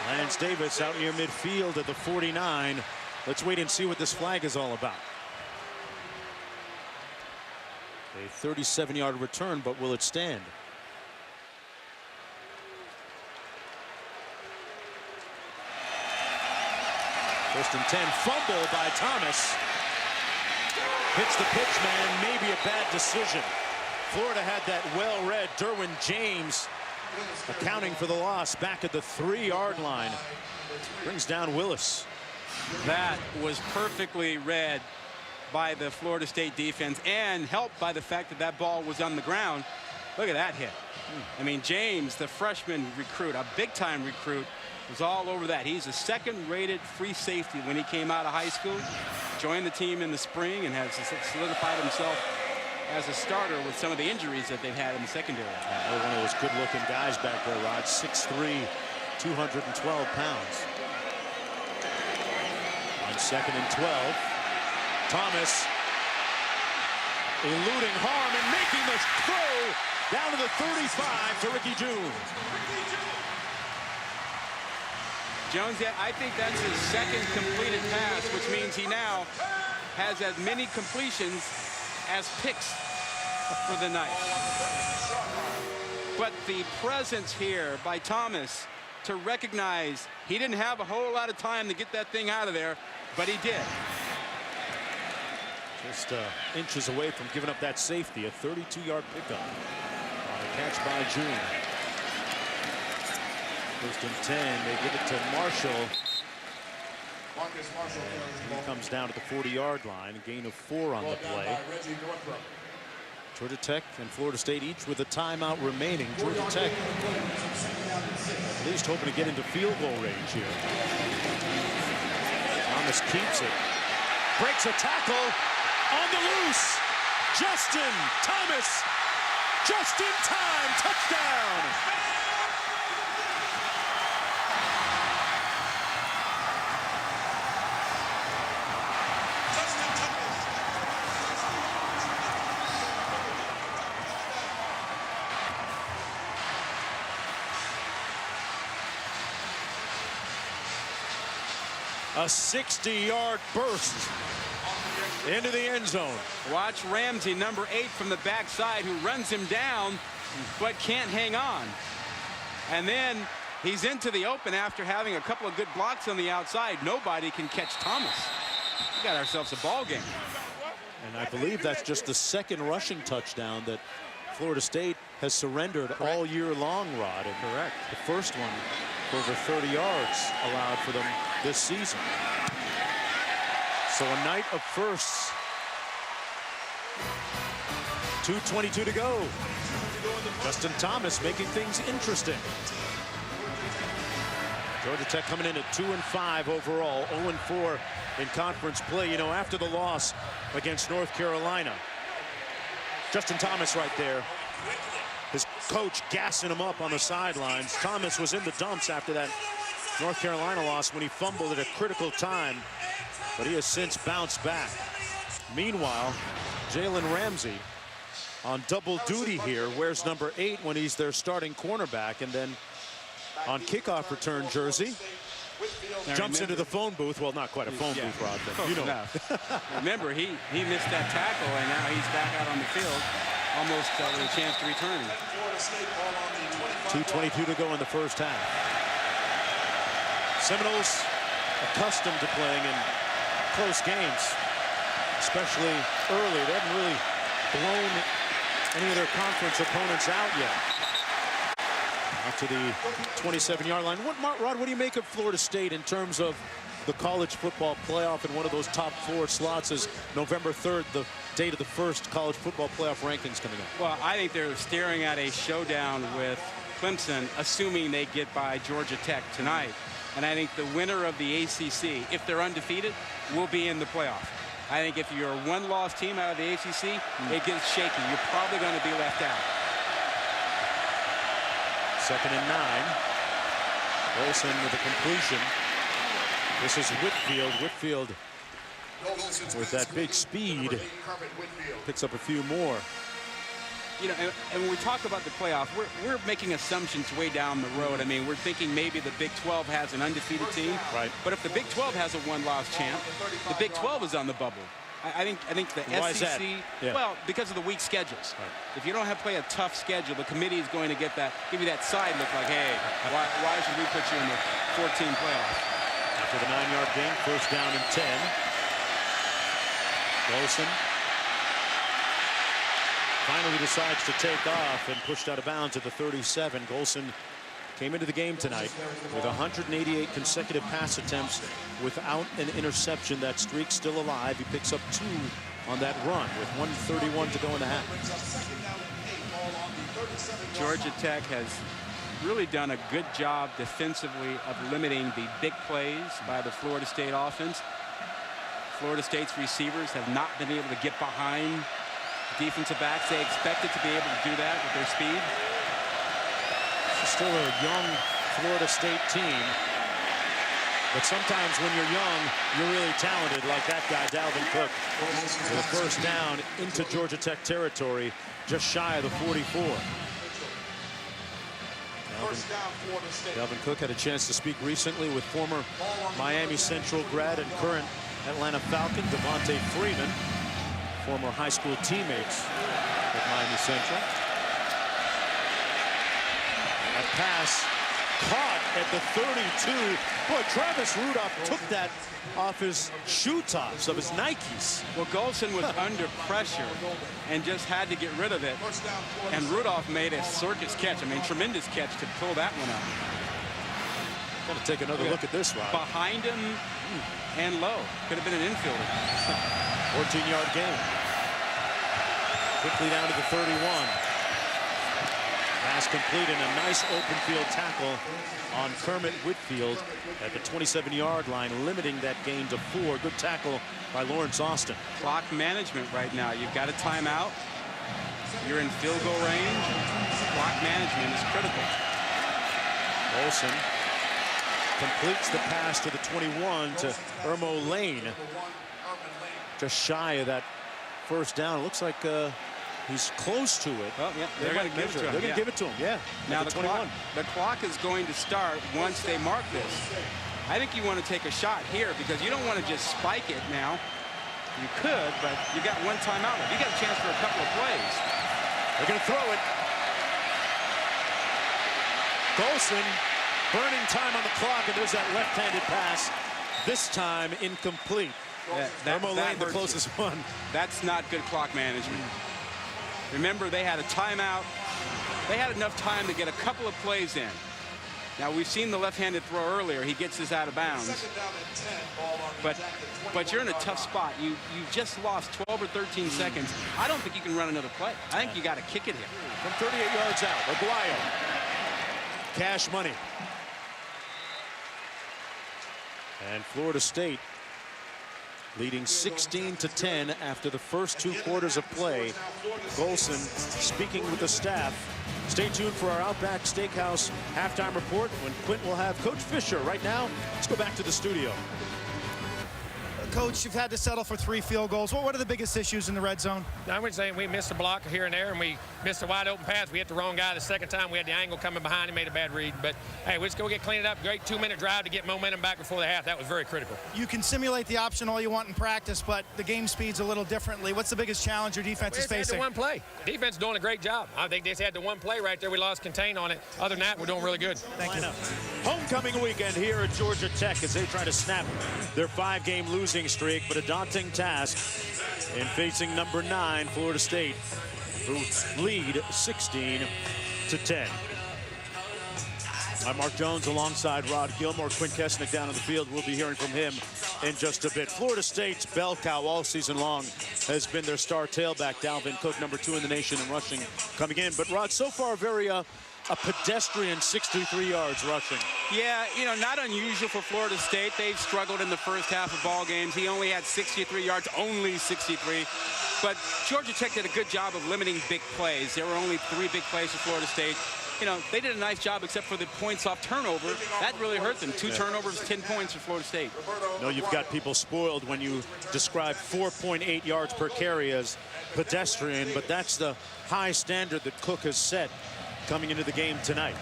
Lance Davis out near midfield at the 49. Let's wait and see what this flag is all about. A 37-yard return, but will it stand? First and 10, fumble by Thomas. Hits the pitch man, maybe a bad decision. Florida had that well-read Derwin James accounting for the loss back at the 3-yard line. Brings down Willis. That was perfectly read by the Florida State defense and helped by the fact that that ball was on the ground. Look at that hit. I mean, James, the freshman recruit, a big-time recruit, was all over that. He's a 2nd-rated free safety when he came out of high school. Joined the team in the spring and has solidified himself as a starter with some of the injuries that they've had in the secondary. Another one of those good-looking guys back there, Rod. 6'3", 212 pounds. On 2nd and 12, Thomas eluding harm and making the throw down to the 35 to Ricky June. Jones, I think that's his 2nd completed pass, which means he now has as many completions as picks for the night. But the presence here by Thomas to recognize he didn't have a whole lot of time to get that thing out of there, but he did. Just inches away from giving up that safety, a 32-yard pickup on a catch by June. First and 10, they give it to Marshall. He comes down to the 40-yard line, a gain of 4 on the play. Georgia Tech and Florida State each with a timeout remaining. Georgia Tech at least hoping to get into field goal range here. Thomas keeps it. Breaks a tackle on the loose. Justin Thomas just in time. Touchdown. A 60-yard burst into the end zone. Watch Ramsey, number 8 from the backside, who runs him down but can't hang on. And then he's into the open after having a couple of good blocks on the outside. Nobody can catch Thomas. We got ourselves a ball game. And I believe that's just the second rushing touchdown that Florida State has surrendered all year long, Rod. And correct. The first one for over 30 yards allowed for them this season. So a night of firsts. 2:22 to go. Justin Thomas making things interesting. Georgia Tech coming in at 2-5 overall, 0-4 in conference play. You know, after the loss against North Carolina, Justin Thomas right there, his coach gassing him up on the sidelines. Thomas was in the dumps after that North Carolina loss when he fumbled at a critical time, but he has since bounced back. Meanwhile, Jalen Ramsey on double duty here, wears number 8 when he's their starting cornerback, and then on kickoff return jersey, jumps into the phone booth. Well, not quite a phone booth, Rod, but you know. Remember, he missed that tackle, and now he's back out on the field, almost with a chance to return. 2:22 to go in the first half. Seminoles accustomed to playing in close games, especially early. They haven't really blown any of their conference opponents out yet. Out to the 27-yard line. Rod, what do you make of Florida State in terms of the college football playoff and one of those top 4 slots is November 3rd, the date of the first college football playoff rankings coming up? Well, I think they're staring at a showdown with Clemson, assuming they get by Georgia Tech tonight. And I think the winner of the ACC, if they're undefeated, will be in the playoff. I think if you're a one-loss team out of the ACC, it gets shaky. You're probably going to be left out. 2nd and 9. Wilson with a completion. This is Whitfield. Whitfield with that big speed picks up a few more. You know, and when we talk about the playoff, we're making assumptions way down the road. I mean, we're thinking maybe the Big 12 has an undefeated team. Right. But if the Big 12 has a one-loss champ, the Big 12 is on the bubble. I think the Why SEC, is that? Yeah. well, because of the weak schedules. Right. If you don't play a tough schedule, the committee is going to give you that side look like, hey, why should we put you in the 14 playoff? After the 9-yard gain, first down and 10. Wilson finally decides to take off and pushed out of bounds at the 37. Golson came into the game tonight with 188 consecutive pass attempts without an interception. That streak still alive. He picks up 2 on that run with 1:31 to go in the half. Georgia Tech has really done a good job defensively of limiting the big plays by the Florida State offense. Florida State's receivers have not been able to get behind defensive backs. They expected to be able to do that with their speed. It's still a young Florida State team, but sometimes when you're young, you're really talented, like that guy, Dalvin Cook, with a first down into Georgia Tech territory, just shy of the 44. Dalvin Cook had a chance to speak recently with former Miami Central grad and current Atlanta Falcon Devontae Freeman, former high school teammates at Miami Central. A pass caught at the 32. Boy, Travis Rudolph took that off his shoe tops of his Nikes. Well, Golson was under pressure and just had to get rid of it. And Rudolph made a circus catch. I mean, tremendous catch to pull that one up. Got to take another look at this, Rod. Behind him and low. Could have been an infielder. 14-yard gain. Quickly down to the 31. Pass complete and a nice open field tackle on Kermit Whitfield at the 27-yard line, limiting that gain to 4. Good tackle by Lawrence Austin. Clock management right now. You've got a timeout. You're in field goal range. Clock management is critical. Olsen completes the pass to the 21 to Ermo Lane. Just shy of that first down. It looks like he's close to it. Oh, yeah, they're going to give it to him. They're going to give it to him, yeah. Now the clock is going to start once they mark this. I think you want to take a shot here because you don't want to just spike it now. You could, but you got one timeout. You got a chance for a couple of plays. They're going to throw it. Golson burning time on the clock, and there's that left-handed pass. This time incomplete. That the closest one. That's not good clock management. Remember, they had a timeout. They had enough time to get a couple of plays in. Now, we've seen the left-handed throw earlier. He gets this out of bounds. But you're in a tough spot. You just lost 12 or 13 seconds. I don't think you can run another play. I think you got to kick it here. From 38 yards out, Aguayo. Cash money. And Florida State leading 16-10 after the first 2 quarters of play. Golson speaking with the staff. Stay tuned for our Outback Steakhouse halftime report when Quint will have Coach Fisher. Right now, let's go back to the studio. Coach, you've had to settle for 3 field goals. What are the biggest issues in the red zone? I would say we missed a block here and there, and we missed a wide open pass. We hit the wrong guy the second time. We had the angle coming behind and made a bad read. But, hey, we just go get cleaned up. Great 2-minute drive to get momentum back before the half. That was very critical. You can simulate the option all you want in practice, but the game speed's a little differently. What's the biggest challenge your defense is facing? The one play. The defense is doing a great job. I think they just had the one play right there. We lost contain on it. Other than that, we're doing really good. Thank you. Homecoming weekend here at Georgia Tech as they try to snap their 5-game losing streak, but a daunting task in facing number 9 Florida State, who lead 16-10. I'm Mark Jones alongside Rod Gilmore. Quint Kesnick down on the field. We'll be hearing from him in just a bit. Florida State's bell cow all season long has been their star tailback, Dalvin Cook, number 2 in the nation in rushing, coming in. But Rod, so far very a pedestrian 63 yards rushing. Yeah, you know, not unusual for Florida State. They've struggled in the first half of ball games. He only had 63 yards, only 63. But Georgia Tech did a good job of limiting big plays. There were only 3 big plays for Florida State. You know, they did a nice job except for the points off turnover. That really hurt them. 2 turnovers, 10 points for Florida State. No, you've got people spoiled when you describe 4.8 yards per carry as pedestrian, but that's the high standard that Cook has set coming into the game tonight.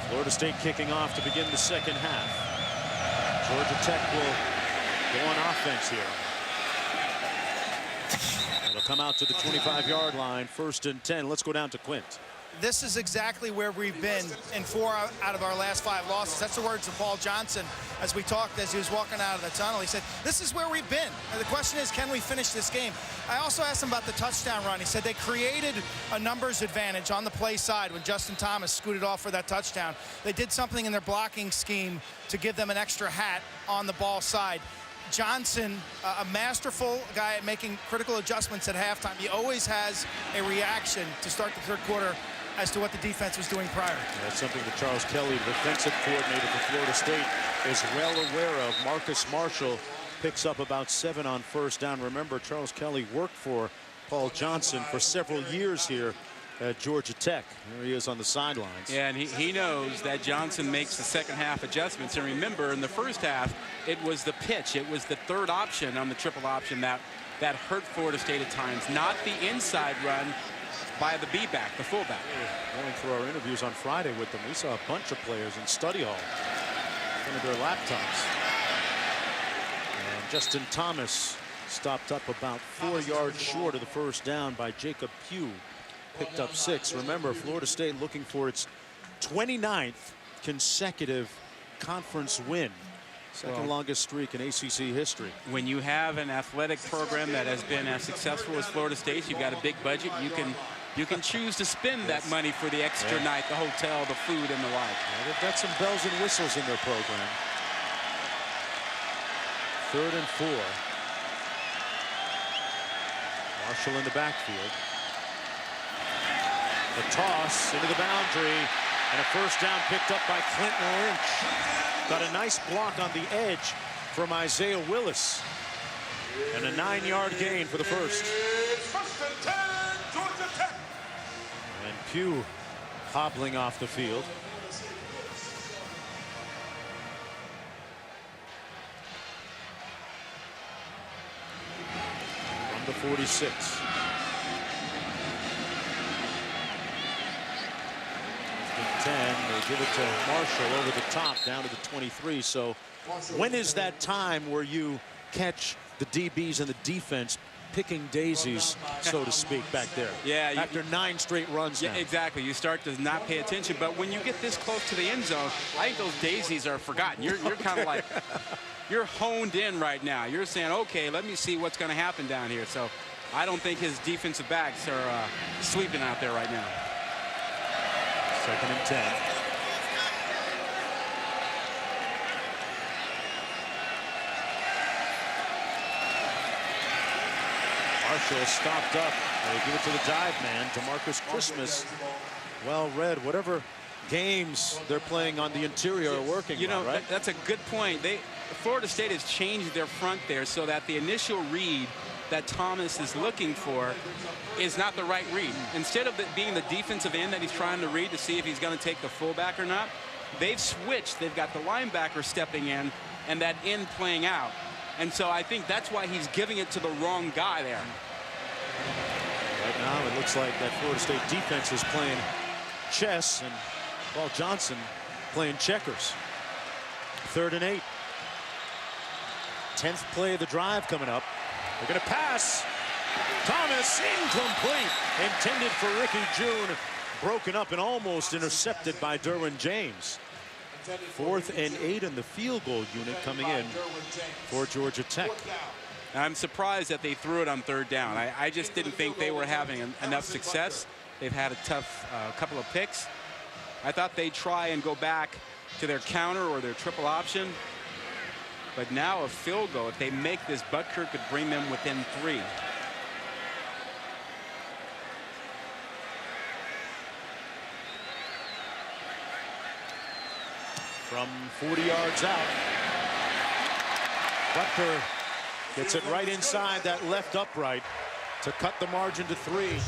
Florida State kicking off to begin the second half. Georgia Tech will go on offense here. It'll come out to the 25-yard line, 1st and 10. Let's go down to Quint. This is exactly where we've been in 4 out of our last 5 losses. That's the words of Paul Johnson as we talked as he was walking out of the tunnel. He said, this is where we've been. And the question is, can we finish this game? I also asked him about the touchdown run. He said they created a numbers advantage on the play side when Justin Thomas scooted off for that touchdown. They did something in their blocking scheme to give them an extra hat on the ball side. Johnson, a masterful guy at making critical adjustments at halftime. He always has a reaction to start the 3rd quarter as to what the defense was doing prior. That's something that Charles Kelly, the defensive coordinator for Florida State, is well aware of. Marcus Marshall picks up about 7 on 1st down. Remember, Charles Kelly worked for Paul Johnson for several years here at Georgia Tech. There he is on the sidelines. Yeah, and he knows that Johnson makes the second half adjustments. And remember, in the first half, it was the pitch. It was the 3rd option on the triple option that hurt Florida State at times, not the inside run by the B-back, the fullback. Going through our interviews on Friday with them, we saw a bunch of players in study hall in front of their laptops. And Justin Thomas stopped up about 4 yards short of the 1st down by Jacob Pugh. Picked up 6. Remember, Florida State looking for its 29th consecutive conference win. Second longest streak in ACC history. When you have an athletic program that has been as successful as Florida State, you've got a big budget. You can choose to spend that money for the extra night, the hotel, the food, and the like. Yeah, they've got some bells and whistles in their program. 3rd and 4. Marshall in the backfield. The toss into the boundary, and a 1st down picked up by Clinton Lynch. Got a nice block on the edge from Isaiah Willis. And a 9-yard gain for the 1st. And Pugh hobbling off the field. From the 46. 10. They give it to Marshall over the top down to the 23. So when is that time where you catch the DBs and the defense picking daisies, so to speak, back there? Yeah. After 9 straight runs now. Yeah, exactly. You start to not pay attention. But when you get this close to the end zone, I think those daisies are forgotten. You're kind of like, you're honed in right now. You're saying, okay, let me see what's going to happen down here. So I don't think his defensive backs are sleeping out there right now. 2nd and 10. Marshall stopped up. They give it to the dive man, DeMarcus Christmas. Well read. Whatever games they're playing on the interior are working. You know, right? that's a good point. Florida State has changed their front there so that the initial read that Thomas is looking for is not the right read. Instead of it being the defensive end that he's trying to read to see if he's going to take the fullback or not, they've switched. They've got the linebacker stepping in and that end playing out. And so I think that's why he's giving it to the wrong guy there. Right now it looks like that Florida State defense is playing chess and Paul Johnson playing checkers. 3rd and 8. 10th play of the drive coming up. They're going to pass. Thomas incomplete. Intended for Ricky June. Broken up and almost intercepted by Derwin James. 4th and 8 in the field goal unit coming in for Georgia Tech. I'm surprised that they threw it on 3rd down. I just didn't think they were having enough success. They've had a tough couple of picks. I thought they'd try and go back to their counter or their triple option. But now a field goal, if they make this, Butker could bring them within 3. From 40 yards out, Butker gets it right inside that left upright to cut the margin to 3.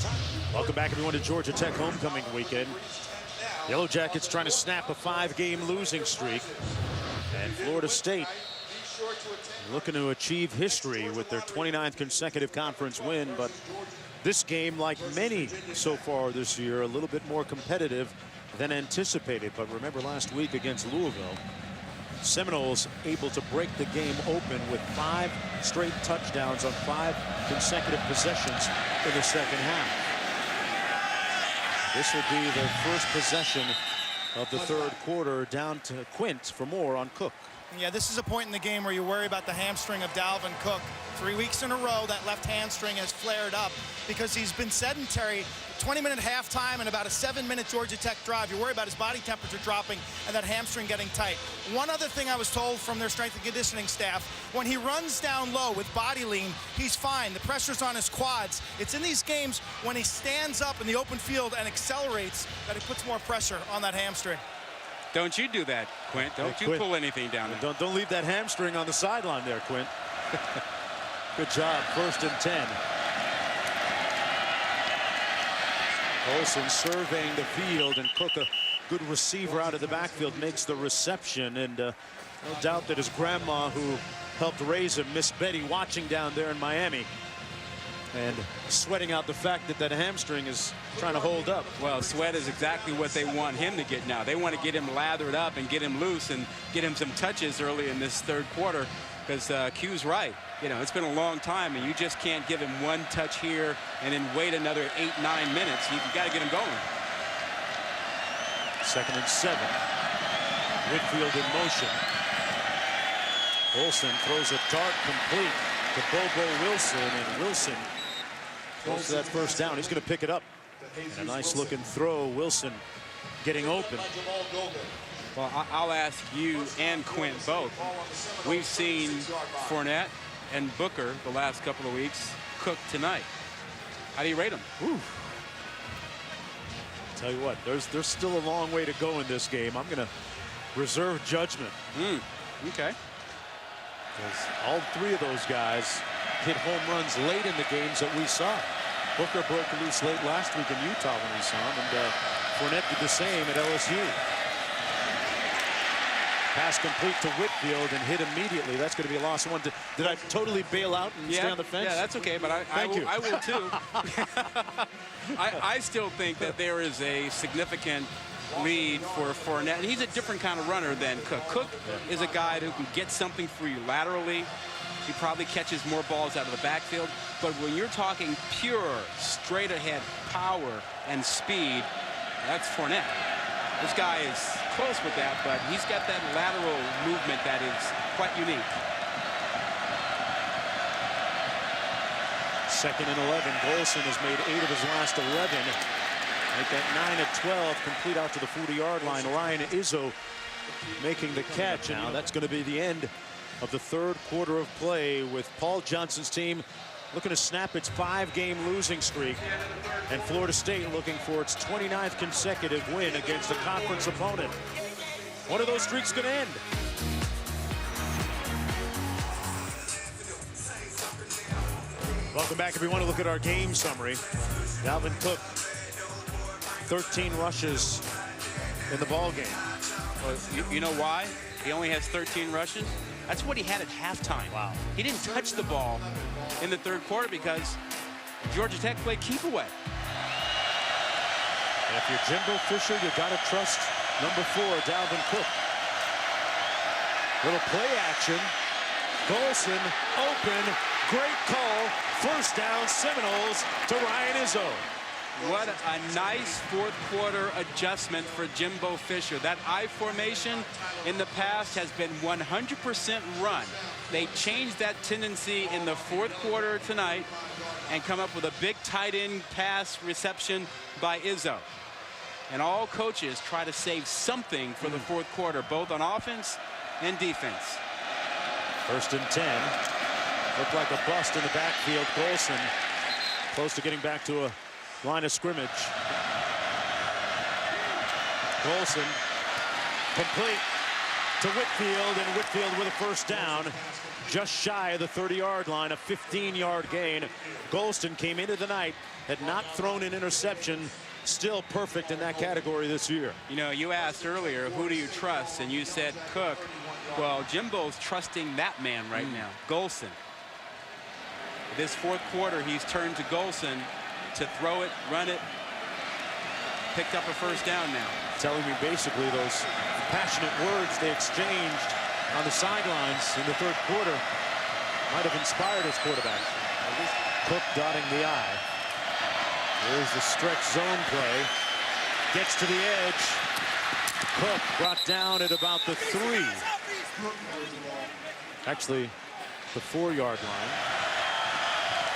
Welcome back, everyone, to Georgia Tech homecoming weekend. Yellow Jackets trying to snap a 5-game losing streak. And Florida State looking to achieve history with their 29th consecutive conference win. But this game, like many so far this year, a little bit more competitive than anticipated. But remember last week against Louisville, Seminoles able to break the game open with 5 straight touchdowns on 5 consecutive possessions in the second half. This will be their first possession of the 3rd quarter. Down to Quint for more on Cook. Yeah, this is a point in the game where you worry about the hamstring of Dalvin Cook. 3 weeks in a row, that left hamstring has flared up because he's been sedentary. 20-minute halftime and about a 7-minute Georgia Tech drive. You worry about his body temperature dropping and that hamstring getting tight. One other thing I was told from their strength and conditioning staff, when he runs down low with body lean, he's fine. The pressure's on his quads. It's in these games when he stands up in the open field and accelerates that he puts more pressure on that hamstring. Don't you do that, Quint. Don't you pull anything down there. Don't leave that hamstring on the sideline there, Quint. Good job. 1st and 10. Olsen surveying the field, and Cook, a good receiver out of the backfield, makes the reception. And no doubt that his grandma, who helped raise him, Miss Betty, watching down there in Miami and sweating out the fact that that hamstring is trying to hold up. Well, sweat is exactly what they want him to get now. They want to get him lathered up and get him loose and get him some touches early in this 3rd quarter, because Q's right. You know, it's been a long time, and you just can't give him 1 touch here and then wait another 8-9 minutes. You got to get him going. 2nd and 7. Whitfield in motion. Olsen throws a dart complete to Bobo Wilson, and Wilson goes to that 1st down. He's going to pick it up. And a nice looking throw. Wilson getting open. Well, I'll ask you and Quint both. We've seen Fournette and Booker the last couple of weeks. Cook tonight. How do you rate them? Ooh. Tell you what, there's still a long way to go in this game. I'm going to reserve judgment. Okay. Because all 3 of those guys hit home runs late in the games that we saw. Booker broke loose late last week in Utah when we saw him, and Fournette did the same at LSU. Pass complete to Whitfield and hit immediately. That's going to be a loss of 1. Did I totally bail out and stay on the fence? Yeah, that's okay, but I will too. I still think that there is a significant lead for Fournette. And he's a different kind of runner than Cook. Cook is a guy who can get something for you laterally. He probably catches more balls out of the backfield. But when you're talking pure, straight-ahead power and speed, that's Fournette. This guy is close with that, but he's got that lateral movement that is quite unique. 2nd and 11. Golson has made 8 of his last 11. Make that 9 of 12. Complete out to the 40-yard line. Ryan Izzo making the catch. And now that's going to be the end of the 3rd quarter of play, with Paul Johnson's team looking to snap its 5-game losing streak, and Florida State looking for its 29th consecutive win against a conference opponent. One of those streaks going to end. Welcome back, everyone. To look at our game summary. Dalvin Cook, 13 rushes in the ball game. Well, you know why he only has 13 rushes? That's what he had at halftime. Wow. He didn't touch the ball in the 3rd quarter because Georgia Tech played keep away. And if you're Jimbo Fisher, you got to trust number 4, Dalvin Cook. Little play action. Golson open. Great call. 1st down, Seminoles to Ryan Izzo. What a nice 4th quarter adjustment for Jimbo Fisher. That I formation in the past has been 100% run. They changed that tendency in the 4th quarter tonight and come up with a big tight end pass reception by Izzo. And all coaches try to save something for the 4th quarter, both on offense and defense. 1st and 10. Looked like a bust in the backfield. Golson close to getting back to a line of scrimmage. Golson complete to Whitfield, and Whitfield with a 1st down, just shy of the 30-yard line, a 15-yard gain. Golson came into the night, had not thrown an interception, still perfect in that category this year. You know, you asked earlier, who do you trust? And you said Cook. Well, Jimbo's trusting that man right now, Golson. This 4th quarter, he's turned to Golson to throw it, run it, picked up a 1st down now. Telling me basically those passionate words they exchanged on the sidelines in the 3rd quarter might have inspired his quarterback. Cook dotting the I. Here's the stretch zone play. Gets to the edge. Cook brought down at about the 3. Actually, the 4-yard line.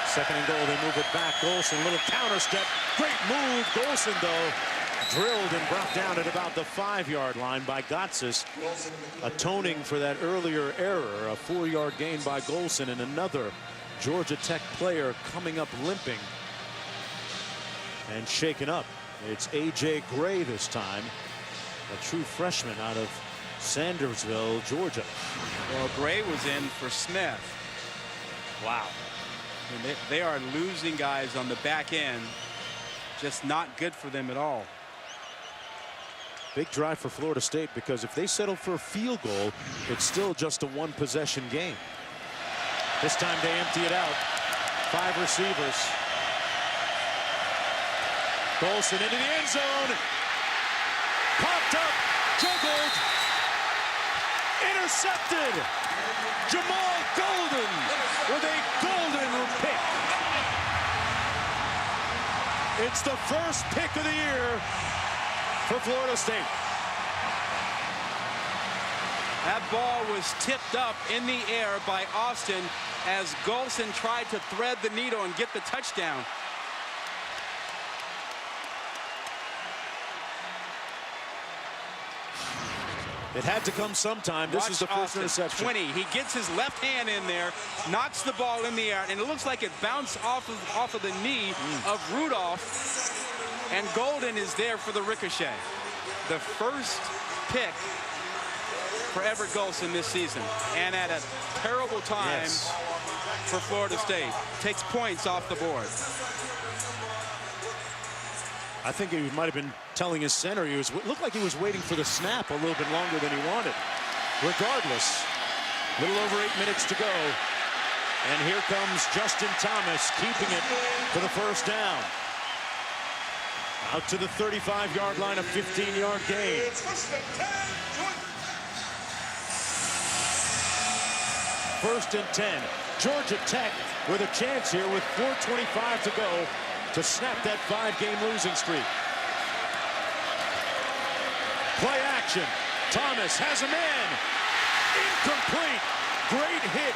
2nd and goal, they move it back. Golson, little counter step. Great move. Golson, though, drilled and brought down at about the 5-yard line by Gotsis, atoning for that earlier error. A 4-yard gain by Golson, and another Georgia Tech player coming up limping and shaken up. It's A.J. Gray this time, a true freshman out of Sandersville, Georgia. Well, Gray was in for Smith. Wow. And they are losing guys on the back end. Just not good for them at all. Big drive for Florida State, because if they settle for a field goal, it's still just a 1-possession game. This time they empty it out. 5 receivers. Golson into the end zone. Popped up, juggled, intercepted. Jamal Golden with a golden pick. It's the first pick of the year for Florida State. That ball was tipped up in the air by Austin as Golson tried to thread the needle and get the touchdown. It had to come sometime. This is the first interception. 20. He gets his left hand in there, knocks the ball in the air, and it looks like it bounced off of the knee of Rudolph, and Golden is there for the ricochet. The first pick for Everett Golson this season, and at a terrible time for Florida State. Takes points off the board. I think he might have been telling his center looked like he was waiting for the snap a little bit longer than he wanted. Regardless, a little over 8 minutes to go. And here comes Justin Thomas, keeping it for the first down. Out to the 35-yard line, a 15-yard gain. First and 10. Georgia Tech with a chance here with 4:25 to go to snap that 5-game losing streak. Play action. Thomas has a man. Incomplete. Great hit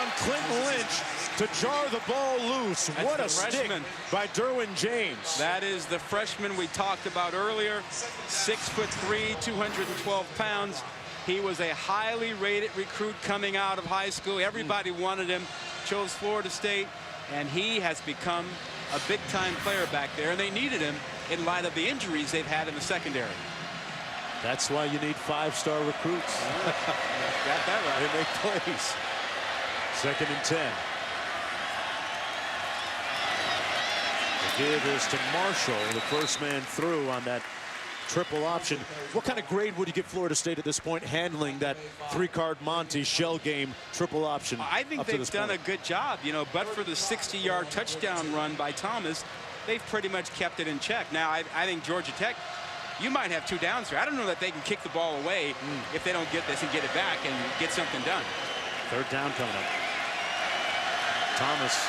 on Clinton Lynch to jar the ball loose. That's what a freshman. stick by Derwin James. That is the freshman we talked about earlier. 6'3", 212 pounds. He was a highly rated recruit coming out of high school. Everybody wanted him, chose Florida State, and he has become a big-time player back there, and they needed him in light of the injuries they've had in the secondary. That's why you need 5-star recruits. Got that right. They make plays. Second and 10. The give is to Marshall, the first man through on that triple option. What kind of grade would you give Florida State at this point handling that 3-card Monty shell game triple option? I think they've done a good job, you know, but for the 60-yard touchdown run by Thomas, they've pretty much kept it in check. Now, I think Georgia Tech, you might have 2 downs here. I don't know that they can kick the ball away if they don't get this and get it back and get something done. Third down coming up. Thomas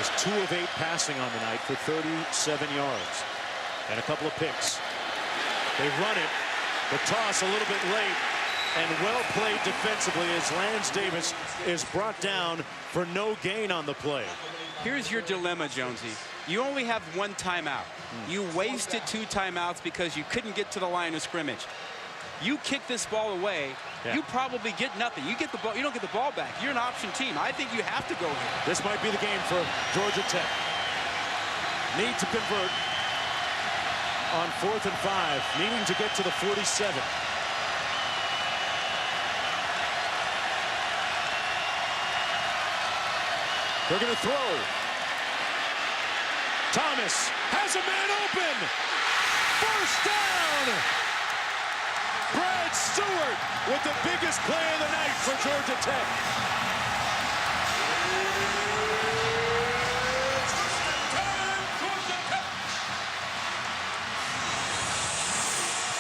is 2 of 8 passing on the night for 37 yards and a couple of picks. They run it. The toss a little bit late and well played defensively as Lance Davis is brought down for no gain on the play. Here's your dilemma, Jonesy. You only have 1 timeout. You wasted 2 timeouts because you couldn't get to the line of scrimmage. You kick this ball away, you probably get nothing. You get the ball, you don't get the ball back. You're an option team. I think you have to go here. This might be the game for Georgia Tech. Need to convert on 4th and 5, needing to get to the 47. They're going to throw. Thomas has a man open. First down. Brad Stewart with the biggest play of the night for Georgia Tech.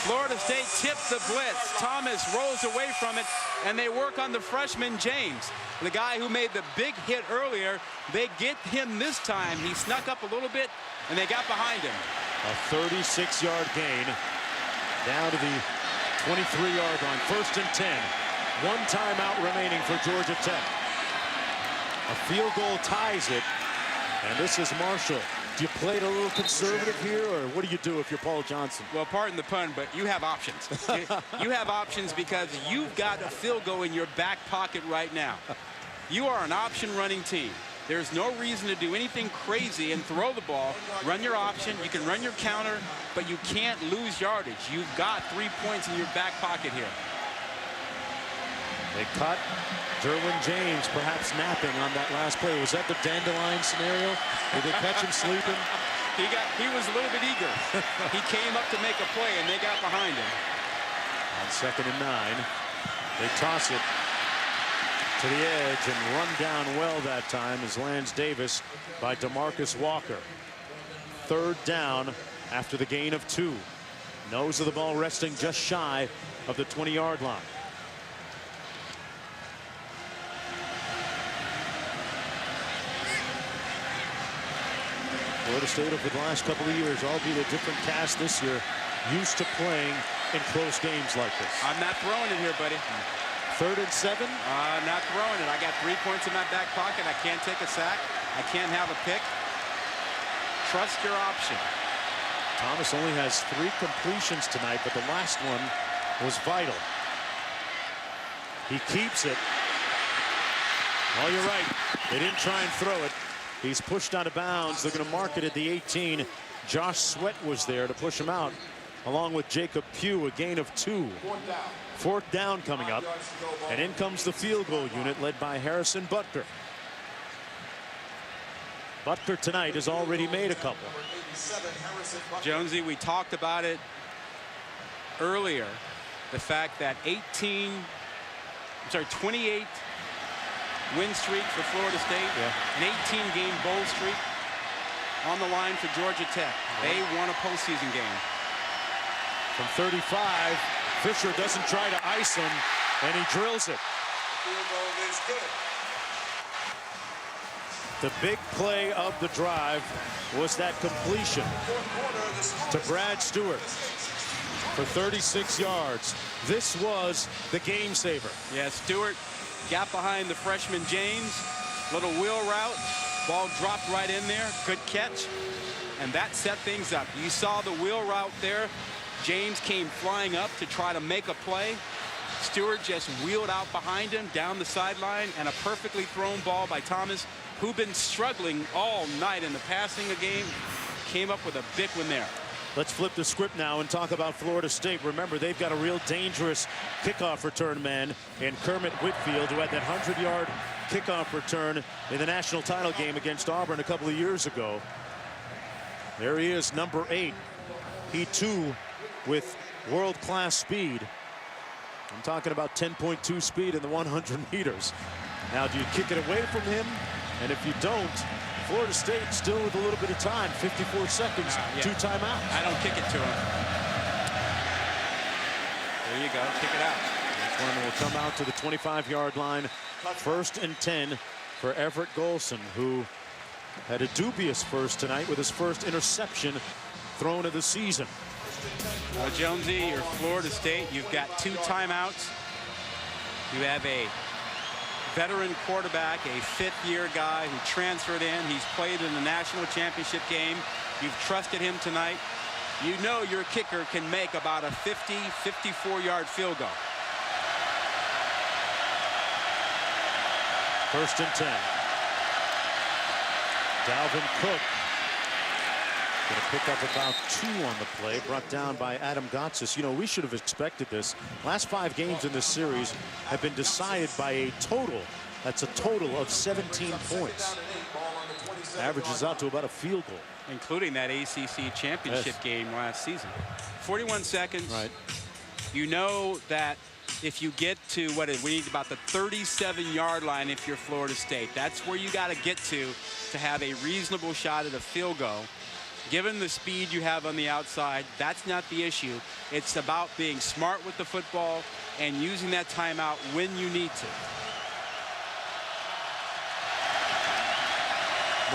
Florida State tipped the blitz. Thomas rolls away from it, and they work on the freshman James, the guy who made the big hit earlier. They get him this time. He snuck up a little bit, and they got behind him. A 36-yard gain down to the 23-yard line. First and 10. 1 timeout remaining for Georgia Tech. A field goal ties it, and this is Marshall. Do you play it a little conservative here, or what do you do if you're Paul Johnson? Well, pardon the pun, but you have options. You have options because you've got a field goal in your back pocket right now. You are an option running team. There's no reason to do anything crazy and throw the ball. Run your option. You can run your counter, but you can't lose yardage. You've got 3 points in your back pocket here. They cut Derwin James perhaps napping on that last play. Was that the dandelion scenario? Did they catch him sleeping? He was a little bit eager. He came up to make a play, and they got behind him. On 2nd and 9, they toss it to the edge and run down well that time as Lance Davis by DeMarcus Walker. 3rd down after the gain of 2. Nose of the ball resting just shy of the 20-yard line. Florida State over the last couple of years, albeit a different cast this year, used to playing in close games like this. I'm not throwing it here, buddy. 3rd and 7? Not throwing it. I got 3 points in my back pocket. I can't take a sack. I can't have a pick. Trust your option. Thomas only has 3 completions tonight, but the last one was vital. He keeps it. Oh, you're right. They didn't try and throw it. He's pushed out of bounds. They're going to mark it at the 18. Josh Sweat was there to push him out, along with Jacob Pugh, a gain of 2. 4th down coming up, and in comes the field goal unit led by Harrison Butker. Butker tonight has already made a couple. Jonesy, we talked about it earlier, the fact that 28 win streak for Florida State, an 18-game bowl streak. on the line for Georgia Tech. They won a postseason game. From 35, Fisher doesn't try to ice him, and he drills it. The big play of the drive was that completion to Brad Stewart for 36 yards. This was the game saver. Yeah, Stewart got behind the freshman James. Little wheel route. Ball dropped right in there. Good catch. And that set things up. You saw the wheel route there. James came flying up to try to make a play. Stewart just wheeled out behind him down the sideline, and a perfectly thrown ball by Thomas, who'd been struggling all night in the passing game, came up with a big one there. Let's flip the script now and talk about Florida State. Remember, they've got a real dangerous kickoff return man in Kermit Whitfield, who had that 100-yard kickoff return in the national title game against Auburn a couple of years ago. There he is, number 8. He too with world-class speed. I'm talking about 10.2 speed in the 100 meters. Now, do you kick it away from him? And if you don't, Florida State still with a little bit of time, 54 seconds, 2 timeouts. I don't kick it to him. There you go, kick it out. This one will come out to the 25-yard line. 1st and 10 for Everett Golson, who had a dubious first tonight with his first interception thrown of the season. Well, Jonesy, you're Florida State. You've got 2 timeouts. You have a veteran quarterback, a 5th-year guy who transferred in. He's played in the national championship game. You've trusted him tonight. You know your kicker can make about a 50, 54-yard field goal. 1st and 10. Dalvin Cook going to pick up about 2 on the play, brought down by Adam Gotsis. You know, we should have expected this. Last 5 games in this series have been decided by a total. That's a total of 17 points. Averages out to about a field goal. Including that ACC championship game last season. 41 seconds. Right. You know that if you get to we need about the 37-yard line if you're Florida State. That's where you got to get to have a reasonable shot at a field goal. Given the speed you have on the outside, that's not the issue. It's about being smart with the football and using that timeout when you need to.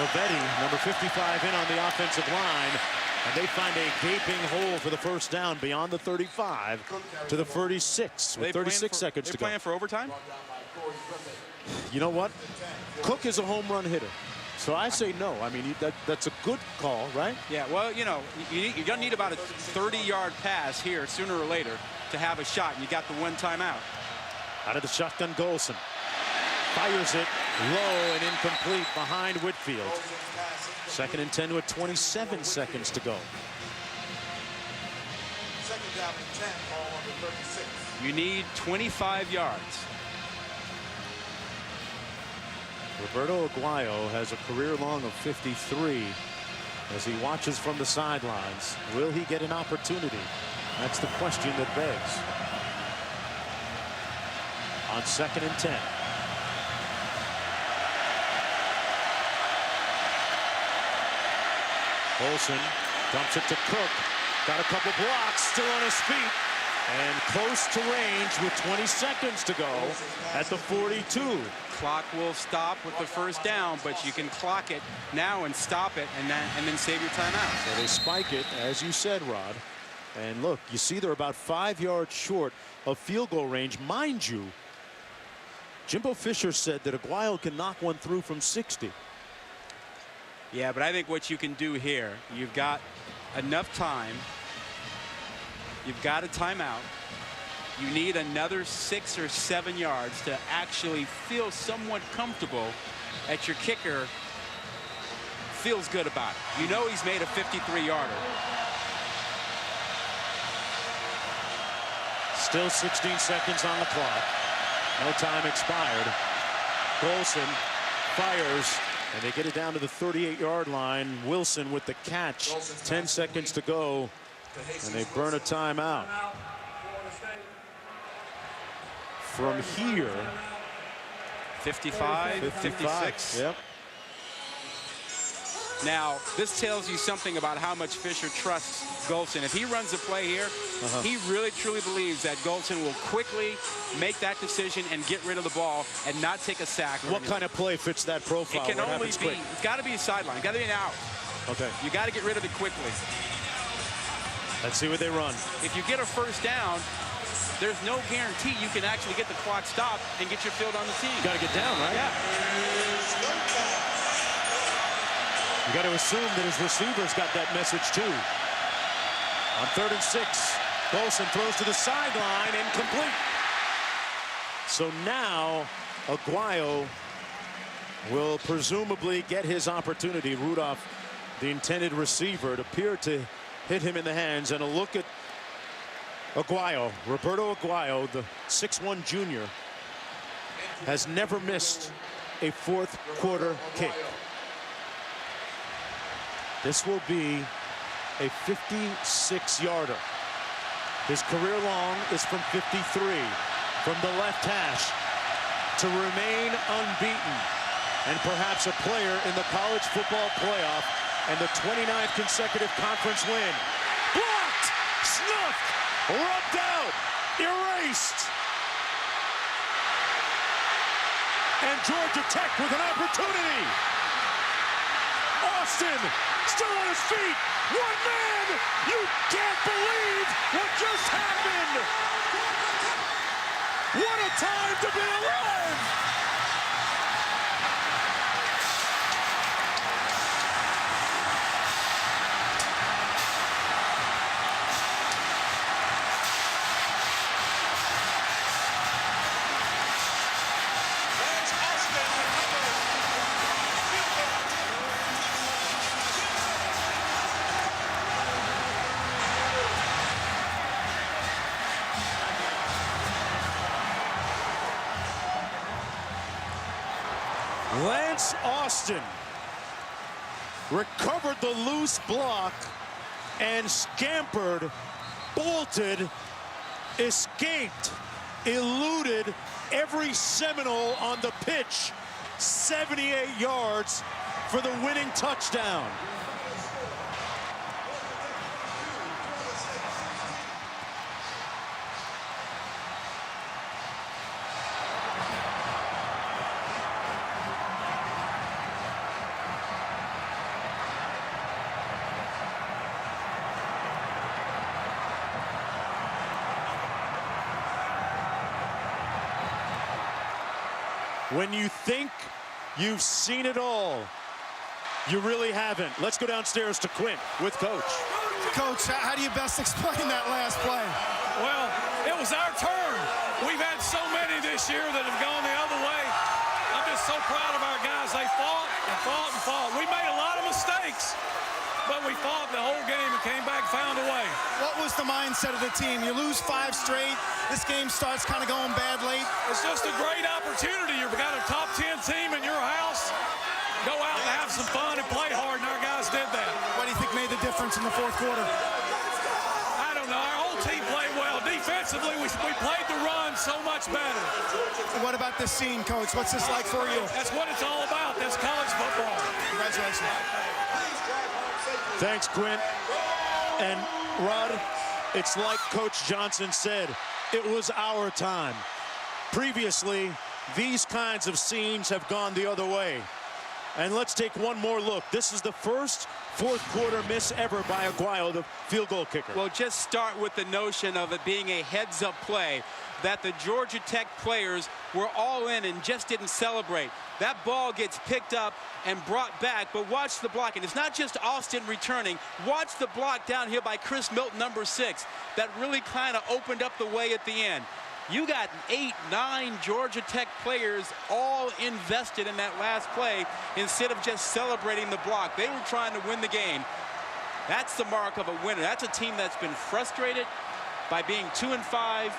Movetti, number 55, in on the offensive line, and they find a gaping hole for the first down beyond the 35 to the 36 with 36 seconds to go. They're playing for overtime? You know what? Cook is a home run hitter. So I say no. I mean, that's a good call, right? Yeah, well, you know, you're going to need about a 30-yard pass here sooner or later to have a shot. And you got the 1 timeout. Out of the shotgun, Golson fires it low and incomplete behind Whitfield. 2nd and 10 with 27 seconds to go. 2nd down and 10, ball on the 36. You need 25 yards. Roberto Aguayo has a career long of 53 as he watches from the sidelines. Will he get an opportunity? That's the question that begs. On 2nd and 10. Olsen dumps it to Cook. Got a couple blocks, still on his feet. And close to range with 20 seconds to go at the 42. Clock will stop with the first down, but you can clock it now and stop it and then save your timeout. So they spike it, as you said, Rod. And look, you see they're about 5 yards short of field goal range. Mind you, Jimbo Fisher said that Aguayo can knock one through from 60. Yeah, but I think what you can do here, you've got enough time. You've got a timeout. You need another 6 or 7 yards to actually feel somewhat comfortable that your kicker feels good about it. You know he's made a 53-yarder. Still 16 seconds on the clock. No time expired. Golson fires, and they get it down to the 38-yard line. Wilson with the catch. 10 seconds to go, and they burn a timeout. From here, 55, 56. Yep. Now, this tells you something about how much Fisher trusts Golson. If he runs a play here, he really, truly believes that Golson will quickly make that decision and get rid of the ball and not take a sack. What kind of play fits that profile? It can only be, it's got to be a sideline. It's got to be an out. Okay. You got to get rid of it quickly. Let's see what they run. If you get a first down, there's no guarantee you can actually get the clock stopped and get your field on the team. You got to get down, right? Yeah. You got to assume that his receivers got that message too. On 3rd and 6, Golson throws to the sideline, incomplete. So now Aguayo will presumably get his opportunity. Rudolph, the intended receiver, it appeared to hit him in the hands. And a look at Aguayo, Roberto Aguayo, the 6'1" junior, has never missed a fourth quarter kick. This will be a 56-yarder. His career long is from 53, from the left hash, to remain unbeaten and perhaps a player in the college football playoff and the 29th consecutive conference win. Blocked, snuffed, rubbed out, erased. And Georgia Tech with an opportunity. Austin still on his feet. One man. You can't believe what just happened. What a time to be alive. Lance Austin recovered the loose block and scampered, bolted, escaped, eluded every Seminole on the pitch. 78 yards for the winning touchdown. When you think you've seen it all, you really haven't. Let's go downstairs to Quint with Coach. Coach, how do you best explain that last play? Well, it was our turn. We've had so many this year that have gone the other way. I'm just so proud of our guys. They fought and fought and fought. We made a lot of mistakes, but we fought the whole game and came back, found a way. What was the mindset of the team? You lose 5 straight. This game starts kind of going bad late. It's just a great opportunity. You've got a top 10 team in your house. Go out and have some fun and play hard, and our guys did that. What do you think made the difference in the fourth quarter? I don't know. Our whole team played well. Defensively, we played the run so much better. What about this scene, Coach? What's this like for you? That's what it's all about. That's college football. Congratulations. Thanks, Quint. And Rod, it's like Coach Johnson said, it was our time. Previously, these kinds of scenes have gone the other way. And let's take one more look. This is the first fourth quarter miss ever by Aguayo, the field goal kicker. Well, just start with the notion of it being a heads-up play, that the Georgia Tech players were all in and just didn't celebrate. That ball gets picked up and brought back, but watch the blocking. It's not just Austin returning. Watch the block down here by Chris Milton, number 6. That really kind of opened up the way at the end. You got 8, 9 Georgia Tech players all invested in that last play instead of just celebrating the block. They were trying to win the game. That's the mark of a winner. That's a team that's been frustrated by being 2-5,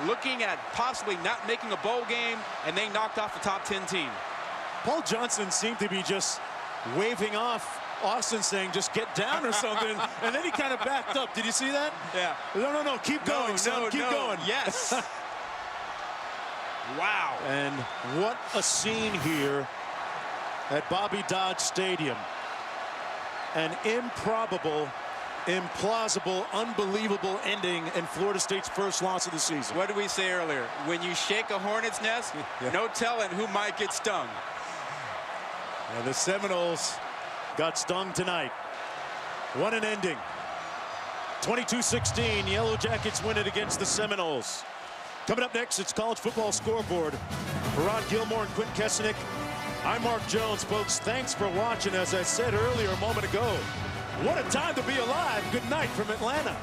looking at possibly not making a bowl game, and they knocked off the top 10 team. Paul Johnson seemed to be just waving off Austin, saying just get down or something, and then he kind of backed up. Did you see that? Yeah. No, keep going, son. Keep going. Yes. Wow. And what a scene here at Bobby Dodd Stadium. An improbable, implausible, unbelievable ending in Florida State's first loss of the season. What did we say earlier? When you shake a hornet's nest, no telling who might get stung. And the Seminoles got stung tonight. What an ending. 22-16, Yellow Jackets win it against the Seminoles. Coming up next, it's College Football Scoreboard. For Rod Gilmore and Quint Kesenick, I'm Mark Jones. Folks, thanks for watching. As I said earlier a moment ago, what a time to be alive. Good night from Atlanta.